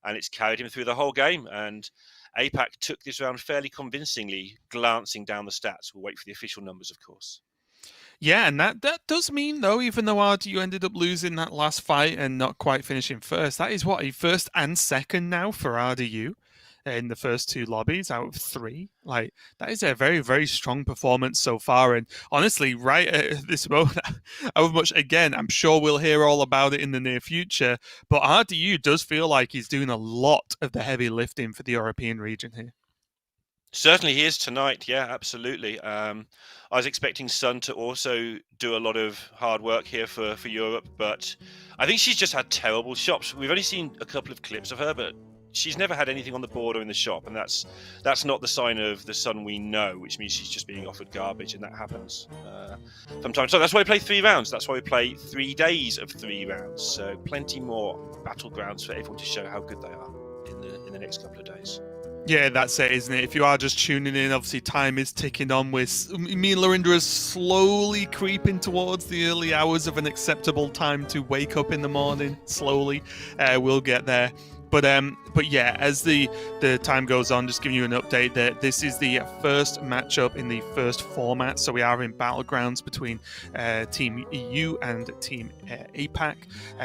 and it's carried him through the whole game. And APAC took this round fairly convincingly, glancing down the stats. We'll wait for the official numbers, of course. Yeah, and that does mean, though, even though RDU ended up losing that last fight and not quite finishing first, that is a first and second now for RDU in the first 2 lobbies out of 3. Like, that is a very, very strong performance so far. And honestly, right at this moment, again, I'm sure we'll hear all about it in the near future, but RDU does feel like he's doing a lot of the heavy lifting for the European region here. Certainly he is tonight, yeah, absolutely. I was expecting Sun to also do a lot of hard work here for Europe, but I think she's just had terrible shops. We've only seen a couple of clips of her, but she's never had anything on the board or in the shop, and that's not the sign of the Sun we know, which means she's just being offered garbage, and that happens from time to time. That's why we play 3 rounds. That's why we play 3 days of 3 rounds. So plenty more Battlegrounds for everyone to show how good they are in the next couple of days. Yeah, that's it, isn't it? If you are just tuning in, obviously time is ticking on. Me and Lorinda are slowly creeping towards the early hours of an acceptable time to wake up in the morning. Slowly, we'll get there. But yeah, as the time goes on, just giving you an update that this is the first matchup in the first format. So we are in Battlegrounds between Team EU and Team APAC.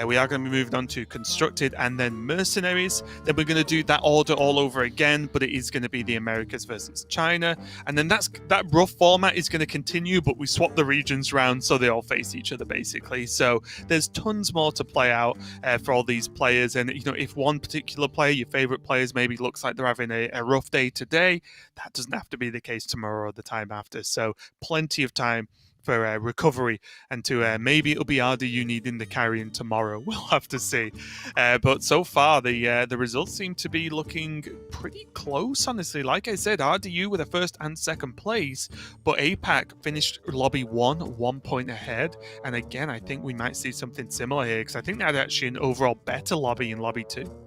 We are going to be moving on to Constructed and then Mercenaries. Then we're going to do that order all over again, but it is going to be the Americas versus China. And then that rough format is going to continue, but we swap the regions around so they all face each other, basically. So there's tons more to play out for all these players. And, if one particular player, your favorite players, maybe looks like they're having a rough day today, that doesn't have to be the case tomorrow or the time after. So plenty of time for recovery, and to maybe it'll be RDU needing the carrying tomorrow. We'll have to see. But so far, the results seem to be looking pretty close, honestly. Like I said, RDU with a first and second place, but APAC finished lobby 1 point ahead. And again, I think we might see something similar here, because I think they had actually an overall better lobby in lobby 2.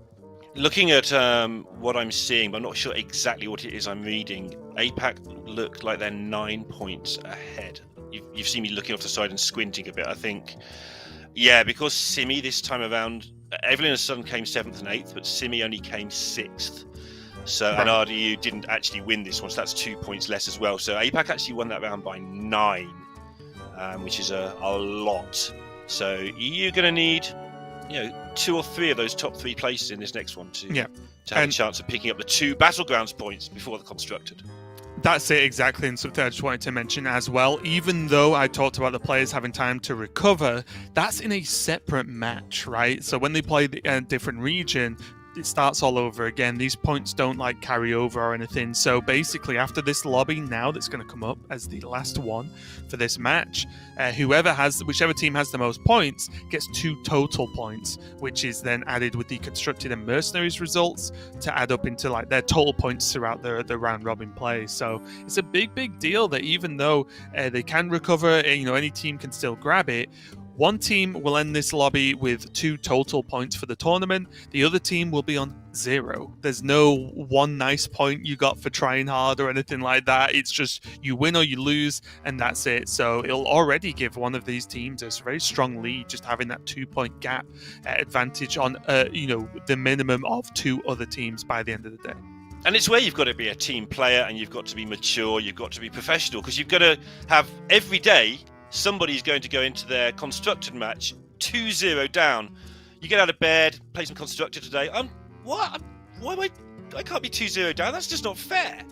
Looking at what I'm seeing, but I'm not sure exactly what it is I'm reading, APAC look like they're 9 points ahead. You've seen me looking off the side and squinting a bit. I think, yeah, because Simi this time around, Evelyn and Sun came 7th and 8th, but Simi only came 6th. So and RDU didn't actually win this one, so that's 2 points less as well. So APAC actually won that round by 9, which is a lot. So EU going to need 2 or 3 of those top 3 places in this next one to have a chance of picking up the 2 Battlegrounds points before the Constructed. That's it, exactly, and something I just wanted to mention as well. Even though I talked about the players having time to recover, that's in a separate match, right? So when they play a different region, it starts all over again. These points don't like carry over or anything. So basically, after this lobby now that's going to come up as the last one for this match, whichever team has the most points gets 2 total points, which is then added with the constructed and mercenaries results to add up into like their total points throughout the round robin play. So it's a big deal that even though they can recover, any team can still grab it. One team will end this lobby with 2 total points for the tournament. The other team will be on 0. There's no one nice point you got for trying hard or anything like that. It's just you win or you lose, and that's it. So it'll already give one of these teams a very strong lead, just having that 2-point gap advantage on the minimum of 2 other teams by the end of the day. And it's where you've got to be a team player, and you've got to be mature, you've got to be professional, because you've got to have every day somebody's going to go into their constructed match 2-0 down. You get out of bed, play some constructed today. What? Why am I can't be 2-0 down? That's just not fair.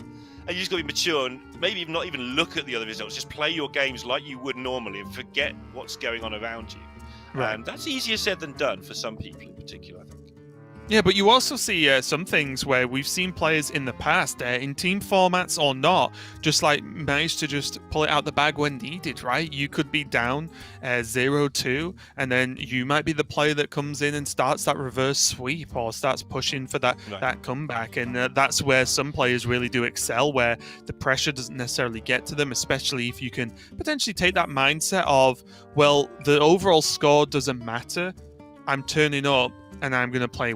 And you just got to be mature and maybe not even look at the other results. Just play your games like you would normally and forget what's going on around you. Right. And that's easier said than done for some people in particular, I think. Yeah, but you also see some things where we've seen players in the past, in team formats or not, just like manage to just pull it out the bag when needed, right? You could be down 0-2, and then you might be the player that comes in and starts that reverse sweep or starts pushing for that comeback. And that's where some players really do excel, where the pressure doesn't necessarily get to them, especially if you can potentially take that mindset of, well, the overall score doesn't matter. I'm turning up and I'm going to play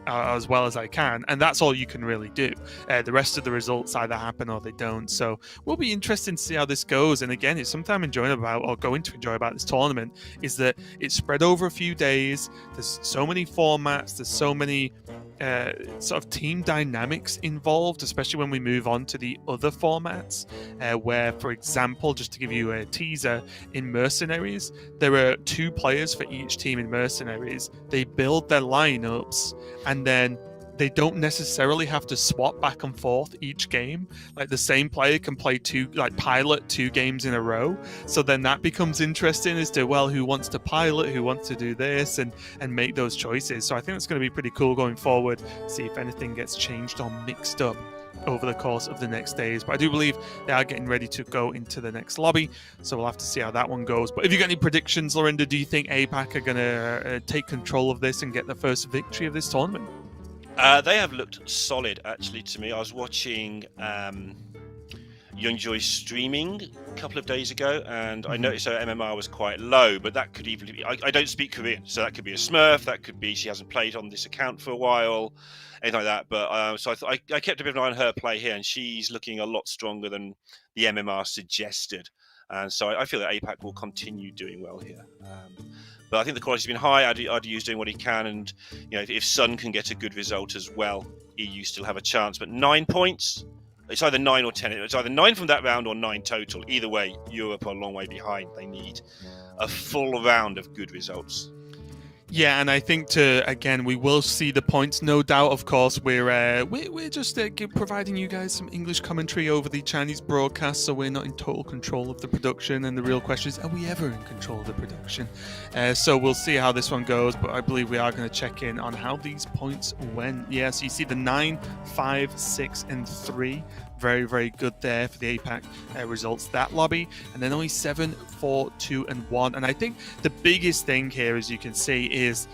as well as I can, and that's all you can really do. The rest of the results either happen or they don't. So we'll be interested to see how this goes. And again, it's something I'm enjoying going to enjoy about this tournament is that it's spread over a few days. There's so many formats. There's so many sort of team dynamics involved, especially when we move on to the other formats, where, for example, just to give you a teaser, in Mercenaries, there are 2 players for each team in Mercenaries. They build their lineups, and then they don't necessarily have to swap back and forth each game. Like the same player can play pilot 2 games in a row. So then that becomes interesting as to, well, who wants to pilot, who wants to do this, and make those choices. So I think it's going to be pretty cool going forward. See if anything gets changed or mixed up over the course of the next days. But I do believe they are getting ready to go into the next lobby, so we'll have to see how that one goes. But if you got any predictions, Lorinda, do you think APAC are going to take control of this and get the first victory of this tournament? They have looked solid, actually, to me. I was watching Youngjoy streaming a couple of days ago, and I noticed her MMR was quite low, but that could even be... I don't speak Korean, so that could be a Smurf, that could be she hasn't played on this account for a while, anything like that. But so I kept a bit of an eye on her play here, and she's looking a lot stronger than the MMR suggested. And so I feel that APAC will continue doing well here. But I think the quality's been high. RDU's doing what he can, and if Sun can get a good result as well, EU still have a chance. But 9 points, it's either 9 or 10. It's either 9 from that round or 9 total. Either way, Europe are a long way behind. They need a full round of good results. Yeah, and I think we will see the points, no doubt. Of course, we're just providing you guys some English commentary over the Chinese broadcast, so we're not in total control of the production. And the real question is, are we ever in control of the production? So we'll see how this one goes, but I believe we are going to check in on how these points went. Yeah, so you see the 9, 5, 6, and 3. Very, very good there for the APAC results, that lobby. And then only 7, 4, 2, and 1. And I think the biggest thing here, as you can see, is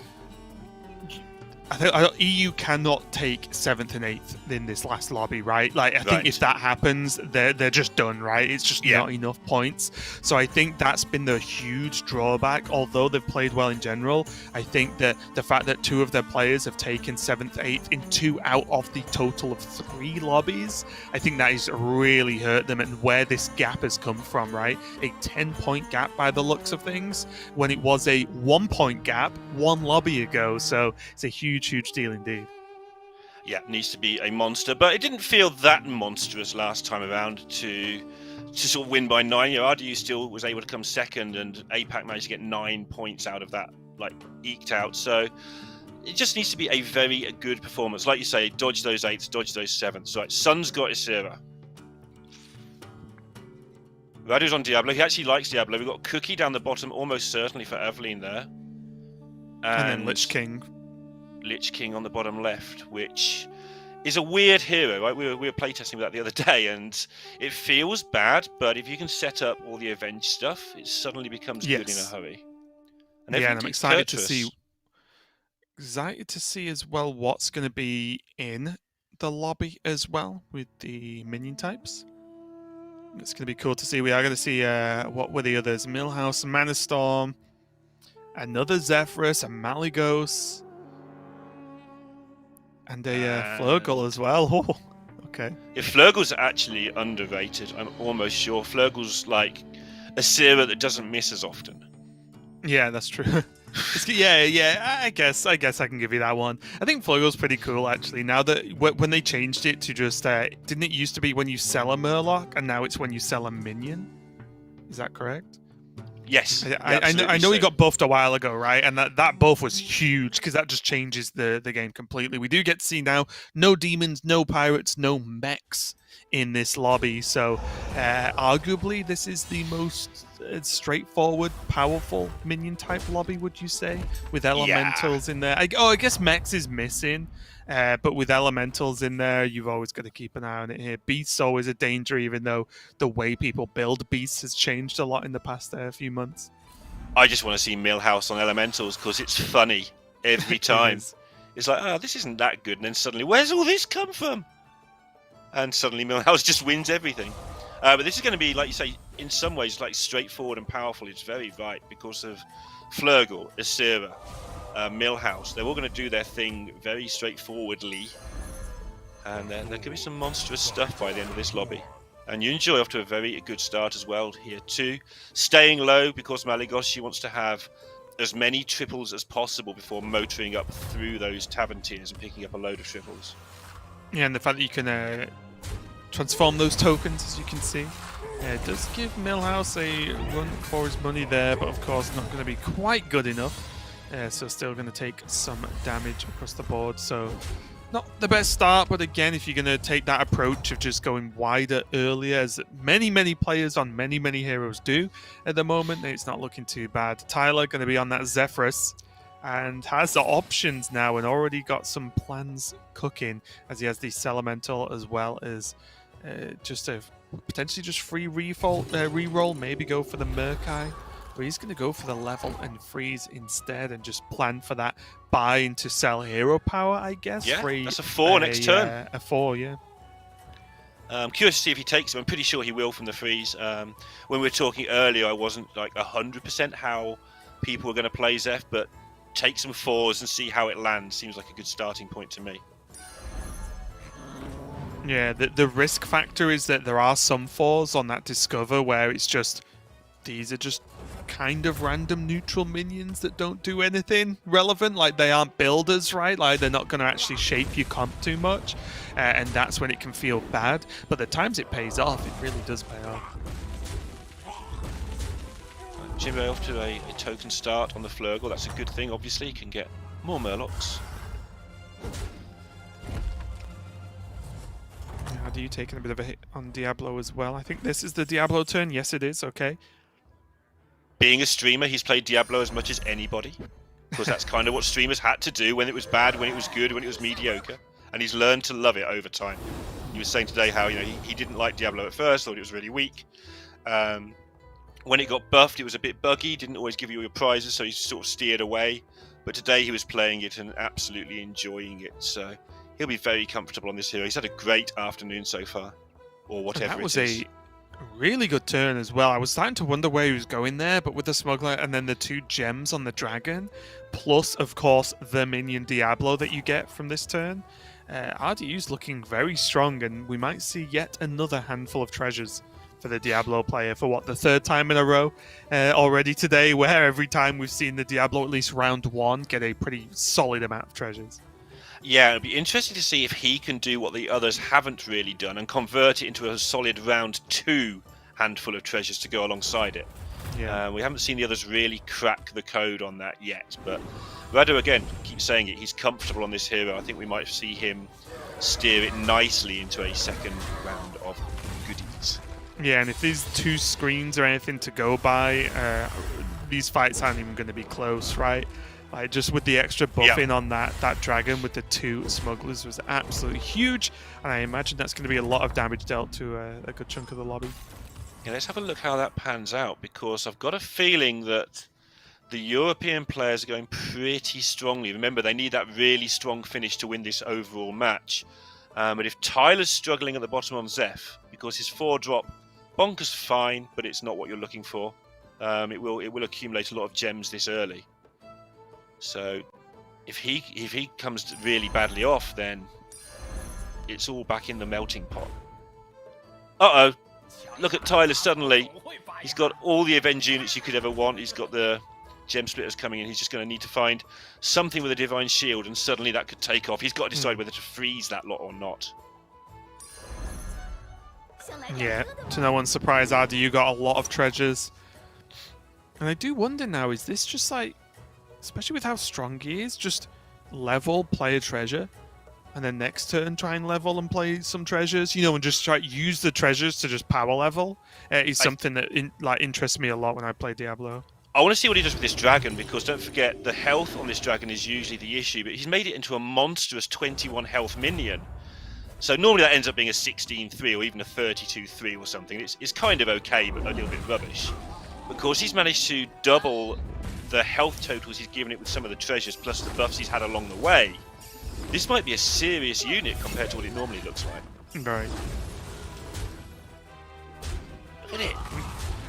I think EU cannot take 7th and 8th in this last lobby, right? Like, I think if that happens, they're just done, right? It's just not enough points. So I think that's been the huge drawback. Although they've played well in general, I think that the fact that 2 of their players have taken 7th, 8th in 2 out of the total of 3 lobbies, I think that has really hurt them, and where this gap has come from, right? A 10-point gap by the looks of things, when it was a 1-point gap 1 lobby ago. So it's a huge deal indeed. Yeah, needs to be a monster, but it didn't feel that monstrous last time around to sort of win by 9. Radu still was able to come second, and APAC managed to get 9 points out of that, like eked out. So it just needs to be a very good performance. Like you say, dodge those 8s, dodge those 7s. Right, Sun's got Isira. Radu's on Diablo. He actually likes Diablo. We've got Cookie down the bottom, almost certainly for Evelyn there. And then Lich King. Lich King on the bottom left, which is a weird hero, right? We were playtesting that the other day, and it feels bad, but if you can set up all the Avenge stuff, it suddenly becomes good in a hurry. And and I'm excited to see as well what's going to be in the lobby as well with the minion types. It's going to be cool to see. We are going to see what were the others: Millhouse, Mana Storm, another Zephyrus, a Malygos, and a Flurgle as well. Oh, okay. Yeah, Flurgle's actually underrated. I'm almost sure Flurgle's like a Sera that doesn't miss as often. Yeah, that's true. Yeah. I guess I can give you that one. I think Flurgle's pretty cool actually. Now that when they changed it to just didn't it used to be when you sell a Murloc, and now it's when you sell a minion? Is that correct? Yes. I know he got buffed a while ago, right? And that buff was huge because that just changes the game completely. We do get to see now no demons, no pirates, no mechs in this lobby. So arguably this is the most straightforward, powerful minion type lobby, would you say? With elementals in there. I guess mechs is missing. But with elementals in there, you've always got to keep an eye on it here. Beast's always a danger, even though the way people build beasts has changed a lot in the past few months. I just want to see Millhouse on elementals because it's funny every time. It's like, oh, this isn't that good. And then suddenly, where's all this come from? And suddenly Millhouse just wins everything. But this is going to be, like you say, in some ways, like straightforward and powerful. It's very right because of Flurgle, Isira, Millhouse. They're all going to do their thing very straightforwardly, and there could be some monstrous stuff by the end of this lobby. And you enjoy off to a very good start as well here too, staying low because Malygos, she wants to have as many triples as possible before motoring up through those tavern tiers and picking up a load of triples. Yeah, and the fact that you can transform those tokens, as you can see, it does give Millhouse a run for his money there, but of course not going to be quite good enough. So still going to take some damage across the board. So not the best start, but again, if you're going to take that approach of just going wider earlier, as many players on many heroes do at the moment, it's not looking too bad. Tyler going to be on that Zephyrus and has the options now and already got some plans cooking, as he has the Elemental as well as just a potentially just free reroll, maybe go for the Murkai. But he's going to go for the level and freeze instead and just plan for that buy into sell hero power, I guess. Yeah, that's a 4 next turn. A 4, yeah. I'm curious to see if he takes him. I'm pretty sure he will from the freeze. When we were talking earlier, I wasn't like 100% how people were going to play Zeph, but take some 4s and see how it lands. Seems like a good starting point to me. Yeah, the risk factor is that there are some 4s on that Discover where it's just, these are just kind of random neutral minions that don't do anything relevant. Like, they aren't builders, right? Like, they're not going to actually shape your comp too much. And that's when it can feel bad. But the times it pays off, it really does pay off. Jimbo off to a token start on the Flurgle. That's a good thing, obviously. You can get more Murlocs. How do you take a bit of a hit on Diablo as well? I think this is the Diablo turn. Yes, it is. Okay. Being a streamer, he's played Diablo as much as anybody, because that's kind of what streamers had to do when it was bad, when it was good, when it was mediocre, and he's learned to love it over time. He was saying today how he didn't like Diablo at first, thought it was really weak. When it got buffed, it was a bit buggy, didn't always give you your prizes, so he sort of steered away. But today he was playing it and absolutely enjoying it, so he'll be very comfortable on this hero. He's had a great afternoon so far, or whatever it is. That was a really good turn as well. I was starting to wonder where he was going there, but with the Smuggler and then the 2 gems on the Dragon, plus, of course, the minion Diablo that you get from this turn, RDU's looking very strong, and we might see yet another handful of treasures for the Diablo player for, what, the 3rd time in a row already today, where every time we've seen the Diablo, at least round 1, get a pretty solid amount of treasures. Yeah, it'll be interesting to see if he can do what the others haven't really done and convert it into a solid round 2 handful of treasures to go alongside it. Yeah. We haven't seen the others really crack the code on that yet, but Radu, again, keeps saying it, he's comfortable on this hero. I think we might see him steer it nicely into a second round of goodies. Yeah, and if these 2 screens are anything to go by, these fights aren't even going to be close, right? Like, just with the extra buffing on that dragon with the 2 smugglers was absolutely huge, and I imagine that's going to be a lot of damage dealt to a good chunk of the lobby. Yeah, let's have a look how that pans out, because I've got a feeling that the European players are going pretty strongly. Remember, they need that really strong finish to win this overall match. But if Tyler's struggling at the bottom on Zeph, because his 4-drop, bonkers fine, but it's not what you're looking for. It will accumulate a lot of gems this early. So if he comes really badly off, then it's all back in the melting pot. Uh-oh. Look at Tyler suddenly. He's got all the Avenge units you could ever want. He's got the Gem Splitters coming in. He's just going to need to find something with a Divine Shield, and suddenly that could take off. He's got to decide whether to freeze that lot or not. Yeah, to no one's surprise, Adi, you got a lot of treasures. And I do wonder now, is this just like, especially with how strong he is, just level, play a treasure, and then next turn try and level and play some treasures, you know, and just try to use the treasures to just power level? Is something that interests me a lot when I play Diablo. I want to see what he does with this dragon, because don't forget, the health on this dragon is usually the issue, but he's made it into a monstrous 21 health minion. So normally that ends up being a 16-3 or even a 32-3 or something. It's kind of okay, but a little bit rubbish. Of course, he's managed to double the health totals he's given it with some of the treasures, plus the buffs he's had along the way. This might be a serious unit compared to what it normally looks like. Right. Look at it.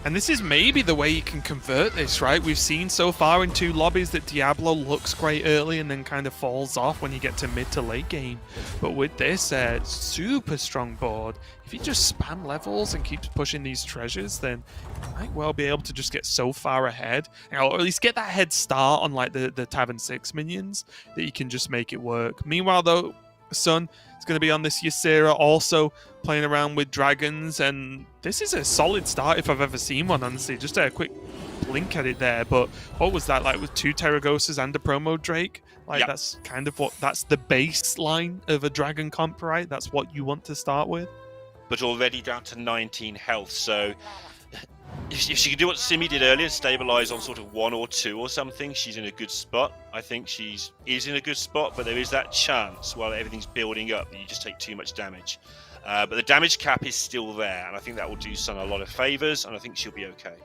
And this is maybe the way you can convert this, right? We've seen so far in 2 lobbies that Diablo looks great early and then kind of falls off when you get to mid to late game. But with this super strong board, if you just spam levels and keeps pushing these treasures, then you might well be able to just get so far ahead, or at least get that head start on like the Tavern 6 minions, that you can just make it work. Meanwhile, though, Sun is going to be on this Ysera, also playing around with dragons, and this is a solid start if I've ever seen one, honestly. Just a quick blink at it there, but what was that like with 2 Terragosas and a promo Drake? Like, that's kind of that's the baseline of a dragon comp, right? That's what you want to start with. But already down to 19 health, so if she can do what Simi did earlier, stabilize on sort of 1 or 2 or something, she's in a good spot. I think she is in a good spot, but there is that chance while everything's building up that you just take too much damage. But the damage cap is still there, and I think that will do Sun a lot of favors, and I think she'll be okay.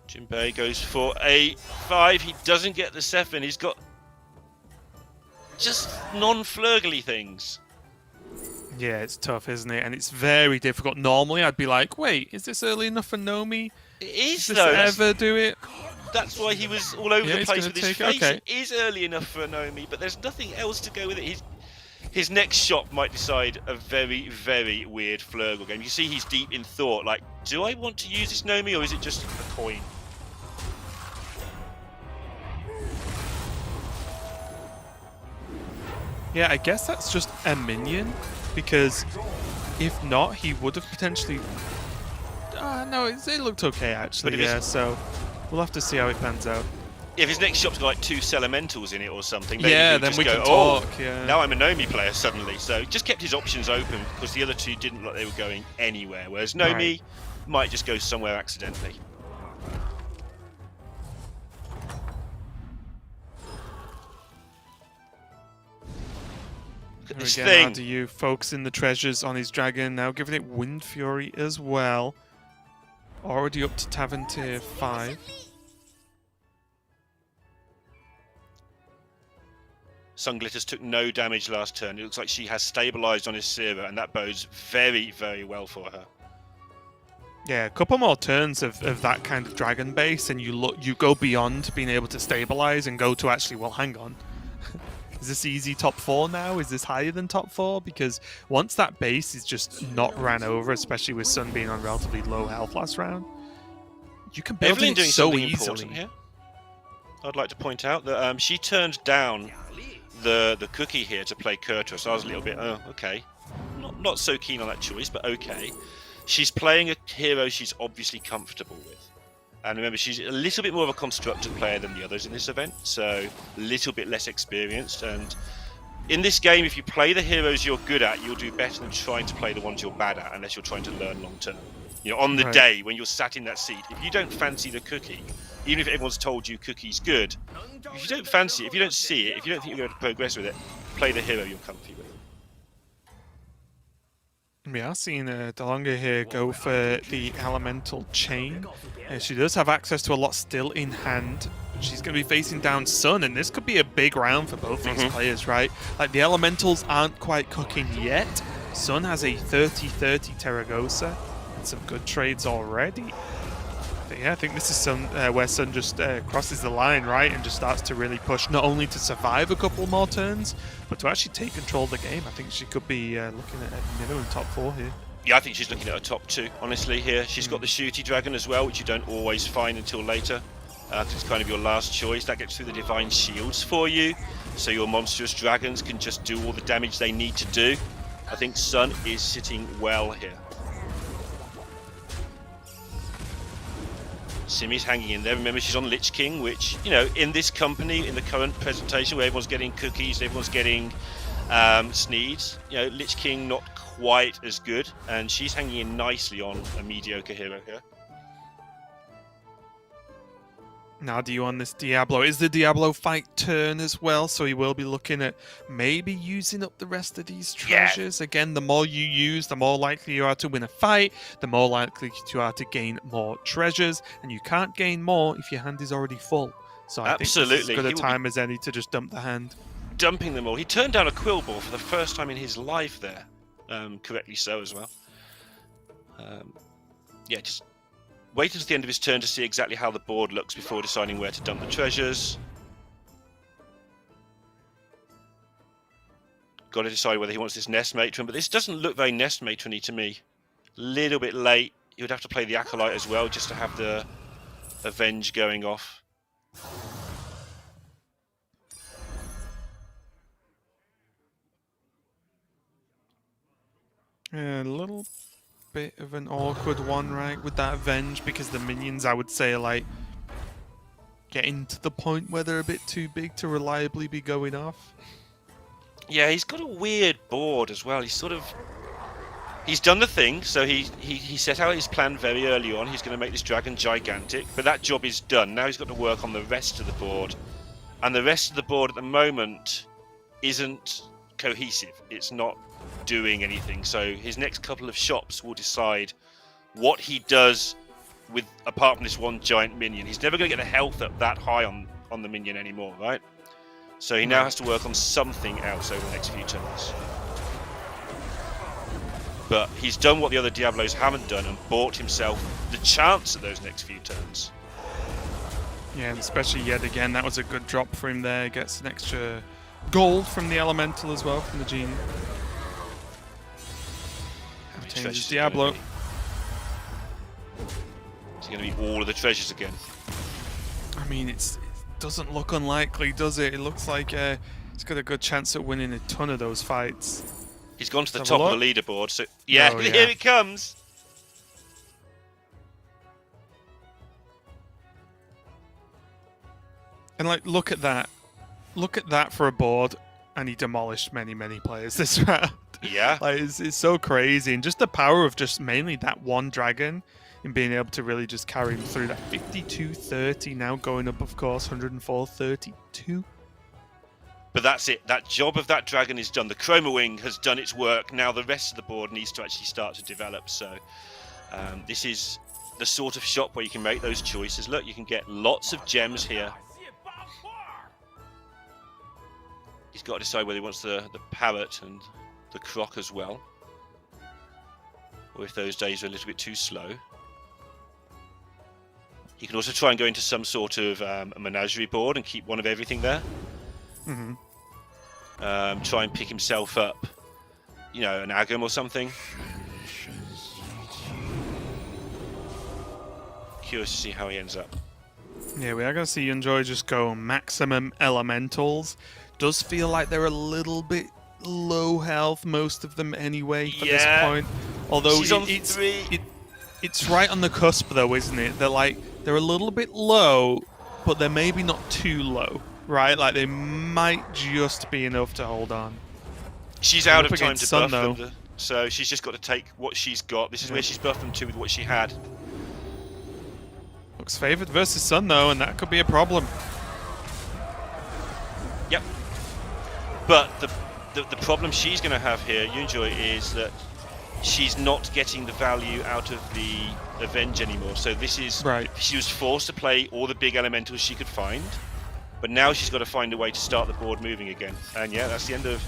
Jinbei goes for a 5. He doesn't get the 7. He's got just non-flurgly things. Yeah, it's tough, isn't it? And it's very difficult. Normally, I'd be like, wait, is this early enough for Nomi? It is, Does though. this ever do it? That's why he was all over the place with his face. Okay. It is early enough for Nomi, but there's nothing else to go with it. His next shot might decide a very, very weird Flurgle game. You see he's deep in thought, like, do I want to use this Nomi, or is it just a coin? Yeah, I guess that's just a minion, because if not, he would have potentially... no, it looked okay, actually, yeah, so we'll have to see how it pans out. If his next shot's got like 2 Elementals in it or something, yeah, then we can talk, yeah. Now I'm a Nomi player suddenly, so just kept his options open, because the other 2 didn't look like they were going anywhere, whereas Nomi might just go somewhere accidentally. Look at this thing. Radu focusing the treasures on his dragon, now giving it Wind Fury as well. Already up to Tavern Tier 5. Sunglitters took no damage last turn. It looks like she has stabilised on Ysera, and that bodes very, very well for her. Yeah, a couple more turns of that kind of dragon base, and you go beyond being able to stabilise and go to actually, well, hang on. Is this easy top 4 now? Is this higher than top 4? Because once that base is just not ran over, especially with Sun being on relatively low health last round, You can build Evelyn it doing so something easily. important here. I'd like to point out that she turned down the cookie here to play Kurtra, so I was a little bit, oh, okay. Not so keen on that choice, but okay. She's playing a hero she's obviously comfortable with. And remember, she's a little bit more of a constructed player than the others in this event, so a little bit less experienced. And in this game, if you play the heroes you're good at, you'll do better than trying to play the ones you're bad at, unless you're trying to learn long term. You know, on the day when you're sat in that seat, if you don't fancy the cookie, even if everyone's told you cookie's good, if you don't fancy it, if you don't see it, if you don't think you're going to progress with it, play the hero you're comfy with. We are seeing DeLonga here go for the Elemental Chain. She does have access to a lot still in hand. She's going to be facing down Sun, and this could be a big round for both these players, right? Like, the Elementals aren't quite cooking yet. Sun has a 30-30 Terragosa and some good trades already. But yeah, I think this is where Sun just crosses the line, right, and just starts to really push, not only to survive a couple more turns, but to actually take control of the game. I think she could be looking at a minimum top 4 here. Yeah, I think she's looking at a top 2, honestly, here. She's got the Shooty Dragon as well, which you don't always find until later. It's kind of your last choice. That gets through the Divine Shields for you, so your monstrous dragons can just do all the damage they need to do. I think Sun is sitting well here. Simi's hanging in there. Remember, she's on Lich King, which, you know, in this company, in the current presentation where everyone's getting cookies, everyone's getting Sneeds, you know, Lich King not quite as good, and she's hanging in nicely on a mediocre hero here. Now, do you on this Diablo? Is the Diablo fight turn as well? So he will be looking at maybe using up the rest of these treasures. Yeah. Again, the more you use, the more likely you are to win a fight, the more likely you are to gain more treasures, and you can't gain more if your hand is already full. So I think this is as good a time as any to just dump the hand. Dumping them all. He turned down a Quillball for the first time in his life there. Correctly so as well. Yeah, just wait until the end of his turn to see exactly how the board looks before deciding where to dump the treasures. Got to decide whether he wants this Nest Matron, but this doesn't look very Nest Matron-y to me. Little bit late. He would have to play the Acolyte as well just to have the Avenge going off. A little bit of an awkward one, right, with that Avenge, because the minions, I would say, are like getting to the point where they're a bit too big to reliably be going off. Yeah, he's got a weird board as well. He's done the thing, so he set out his plan very early on. He's going to make this dragon gigantic, but that job is done. Now he's got to work on the rest of the board, and the rest of the board at the moment isn't cohesive. It's not doing anything, so his next couple of shops will decide what he does with, apart from this one giant minion. He's never going to get the health up that high on the minion anymore, right? So he now has to work on something else over the next few turns. But he's done what the other Diablos haven't done and bought himself the chance at those next few turns. Yeah, and especially yet again, that was a good drop for him there. Gets an extra gold from the Elemental as well, from the Genie. Changes Diablo. It's going to be all of the treasures again. I mean, it doesn't look unlikely, does it? It looks like it's got a good chance at winning a ton of those fights. He's gone to the top of the leaderboard, so yeah, oh, yeah. Here it comes. And like, look at that. Look at that for a board, and he demolished many players this round. Yeah. Like, it's so crazy, and just the power of just mainly that one dragon and being able to really just carry him through that 52-30, now going up, of course, 104-32. But that's it. That job of that dragon is done. The Chroma Wing has done its work. Now the rest of the board needs to actually start to develop. So this is the sort of shop where you can make those choices. Look, you can get lots of gems here. He's got to decide whether he wants the parrot and the croc as well, or if those days are a little bit too slow. He can also try and go into some sort of a menagerie board and keep one of everything there. Try and pick himself up, you know, an Agam or something. curious to see how he ends up. Yeah, we are going to see Enjoy just go maximum elementals. Does feel like they're a little bit low health, most of them anyway, for this point. Although it's right on the cusp, though, isn't it? They're a little bit low, but they're maybe not too low, right? Like, they might just be enough to hold on. She's out of time to buff them, so she's just got to take what she's got. This is where she's buffed them to with what she had. Looks favored versus Sun, though, and that could be a problem. Yep. But the problem she's going to have here, Yunjoy, is that she's not getting the value out of the Avenge anymore. So this is... Right. She was forced to play all the big elementals she could find, but now she's got to find a way to start the board moving again. And yeah, that's the end of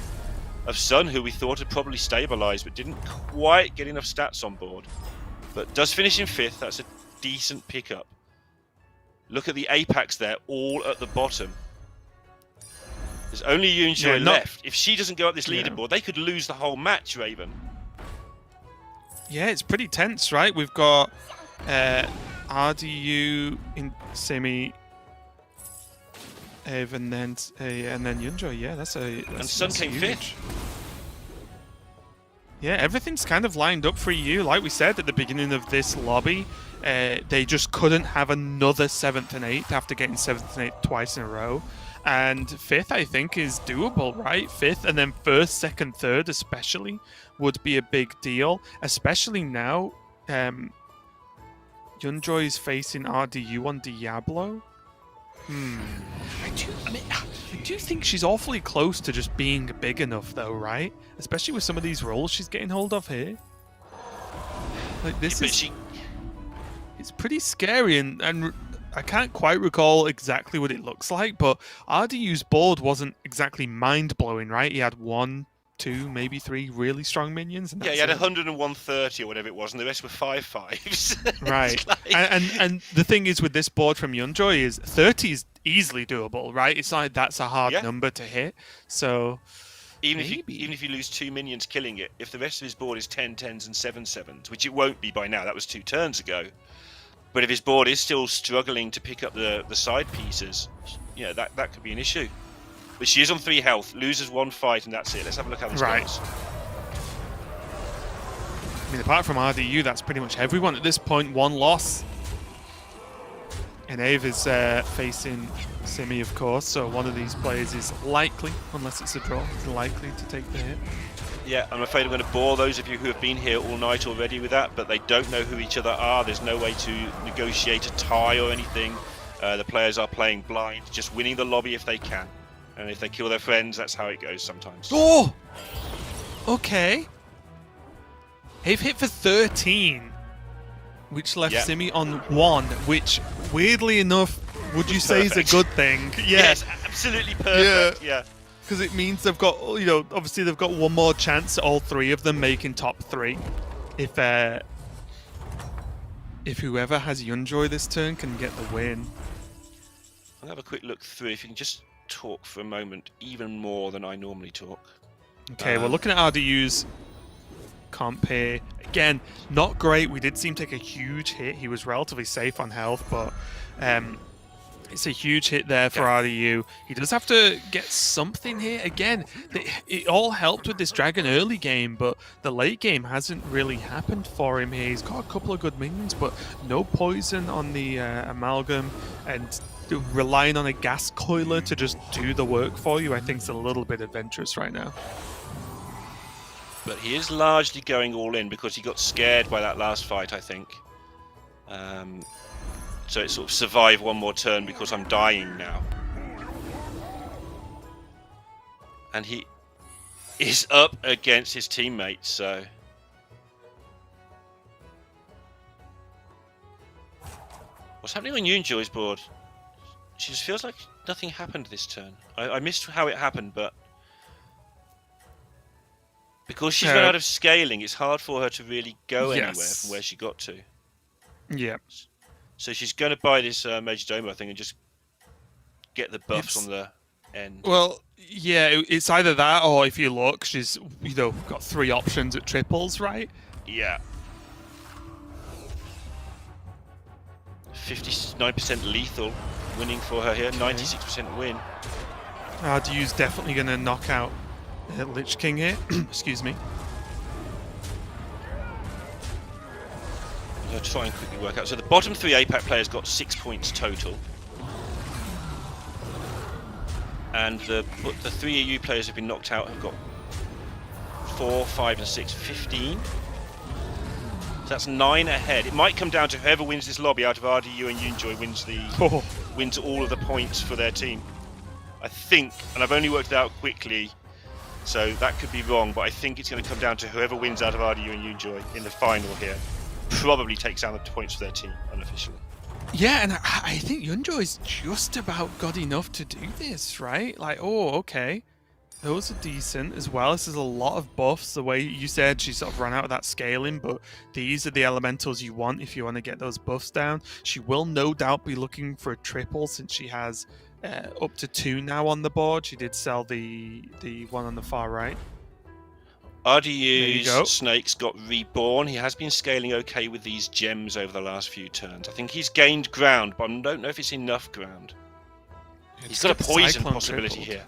Sun, who we thought had probably stabilised, but didn't quite get enough stats on board. But does finish in 5th. That's a decent pickup. Look at the APACs there, all at the bottom. There's only Yunjoy left. If she doesn't go up this leaderboard, they could lose the whole match, Raven. Yeah, it's pretty tense, right? We've got RDU in semi, Eve, and then Yunjoy. Yeah, that's and Sun came 5th. Yeah, everything's kind of lined up for you. Like we said at the beginning of this lobby, they just couldn't have another 7th and 8th after getting 7th and 8th twice in a row. And 5th, I think, is doable, right? 5th, and then 1st, 2nd, 3rd especially would be a big deal. Especially now, Yunjoy is facing RDU on Diablo. I do think she's awfully close to just being big enough, though, right? Especially with some of these roles she's getting hold of here. Like, this it's pretty scary, and I can't quite recall exactly what it looks like, but RDU's board wasn't exactly mind-blowing, right? He had 1, 2, maybe 3 really strong minions. And yeah, he had 130 or whatever it was, and the rest were 5/5s. Right. And the thing is with this board from Yunjoy is 30 is easily doable, right? It's like that's a hard number to hit. So even if you lose 2 minions killing it, if the rest of his board is 10 10s and 7 7s, which it won't be by now, that was 2 turns ago. But if his board is still struggling to pick up the side pieces, yeah, that could be an issue. But she is on 3 health, loses 1 fight, and that's it. Let's have a look how this goes. I mean, apart from RDU, that's pretty much everyone at this point. 1 loss. And Ave is facing Simi, of course, so one of these players is likely, unless it's a draw, likely to take the hit. Yeah, I'm afraid I'm going to bore those of you who have been here all night already with that, but they don't know who each other are. There's no way to negotiate a tie or anything. The players are playing blind, just winning the lobby if they can. And if they kill their friends, that's how it goes sometimes. Oh! Okay. They've hit for 13, which left Simi on 1, which, weirdly enough, would you say is a good thing? Yeah. Yes, absolutely perfect, yeah. Because it means they've got, obviously they've got 1 more chance, all 3 of them making top 3. If whoever has Yunjoy this turn can get the win. I'll have a quick look through. If you can just talk for a moment, even more than I normally talk. Okay, we're looking at RDU's comp here. Again, not great. We did see him take a huge hit. He was relatively safe on health, but it's a huge hit there for RDU. He does have to get something here. Again, it all helped with this dragon early game, but the late game hasn't really happened for him here. He's got a couple of good minions, but no poison on the amalgam, and relying on a gas coiler to just do the work for you, I think is a little bit adventurous right now. But he is largely going all in because he got scared by that last fight, I think. So it sort of survive 1 more turn because I'm dying now. And he is up against his teammates, so... What's happening on Yunjoy's board? She just feels like nothing happened this turn. I missed how it happened, but... Because she's run out of scaling, it's hard for her to really go anywhere from where she got to. Yeah. So she's going to buy this Major Domo thing and just get the buffs on the end. Well, yeah, it's either that or if you look, she's got 3 options at triples, right? Yeah. 59% lethal winning for her here, 96% win. Radu's definitely going to knock out Lich King here. Excuse me. I'll try and quickly work out. So the bottom 3 APAC players got 6 points total. And the 3 EU players who've been knocked out have got 4, 5 and 6, 15. So that's 9 ahead. It might come down to whoever wins this lobby out of RDU and Unjoy wins all of the points for their team. I think, and I've only worked it out quickly, so that could be wrong, but I think it's going to come down to whoever wins out of RDU and Unjoy in the final here probably takes down the points for their team unofficially. Yeah, and I think Yunjoy's just about got enough to do this, right? Like, oh, okay. Those are decent as well. This is a lot of buffs. The way you said she sort of ran out of that scaling, but these are the elementals you want if you want to get those buffs down. She will no doubt be looking for a triple since she has up to 2 now on the board. She did sell the one on the far right. RDU's Snake's got reborn. He has been scaling okay with these gems over the last few turns. I think he's gained ground, but I don't know if it's enough ground. He's got a poison possibility here.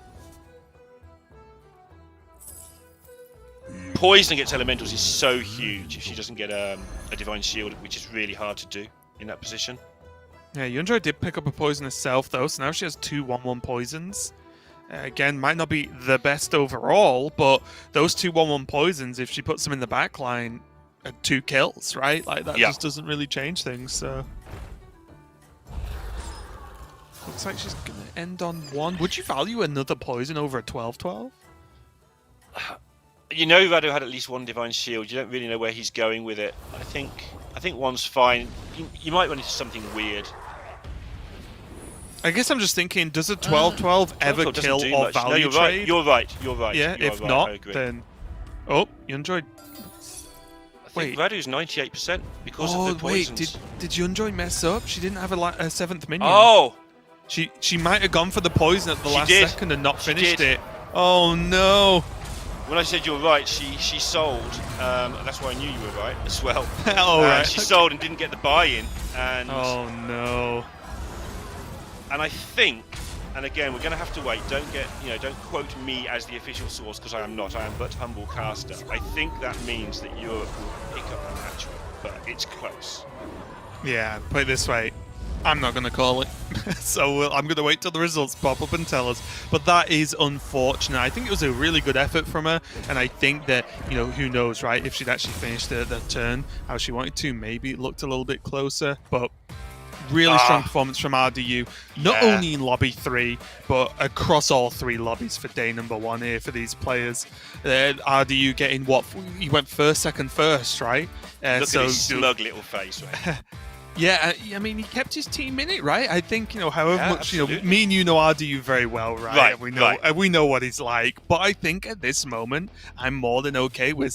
Poison against elementals is so huge if she doesn't get a divine shield, which is really hard to do in that position. Yeah, Yunjoy did pick up a poison herself though, so now she has 2 1/1 poisons. Again, might not be the best overall, but those 2 1/1 poisons, if she puts them in the back line, are 2 kills, right? Like that just doesn't really change things. So looks like she's gonna end on 1. Would you value another poison over a 12/12? You know, Radu had at least 1 divine shield. You don't really know where he's going with it. I think 1's fine. You might run into something weird. I guess I'm just thinking, does a 12/12 ever kill or value no, trade? You're right. Yeah, if not, then... Oh, Yunjoy... Wait. Radu's 98% because of the poisons. Wait, did Yunjoy mess up? She didn't have a 7th minion. Oh! She might have gone for the poison at the last second and not finished it. Oh, no. When I said you're right, she sold. That's why I knew you were right as well. Oh, right. She sold and didn't get the buy-in. And oh, no. And I think, and again, we're going to have to wait. Don't quote me as the official source because I am not. I am but humble caster. I think that means that Europe will pick up the match, but it's close. Yeah, put it this way. I'm not going to call it. So I'm going to wait till the results pop up and tell us. But that is unfortunate. I think it was a really good effort from her. And I think that, who knows, right? If she'd actually finished the turn how she wanted to, maybe it looked a little bit closer. But really strong performance from RDU, not only in lobby 3, but across all 3 lobbies for day number 1 here for these players. RDU getting what? He went first, second, first, right? Look at his slug little face, right? Yeah, I mean, he kept his team in it, right? I think, however much, absolutely. me and you know RDU very well, right? Right, We know what he's like. But I think at this moment, I'm more than okay with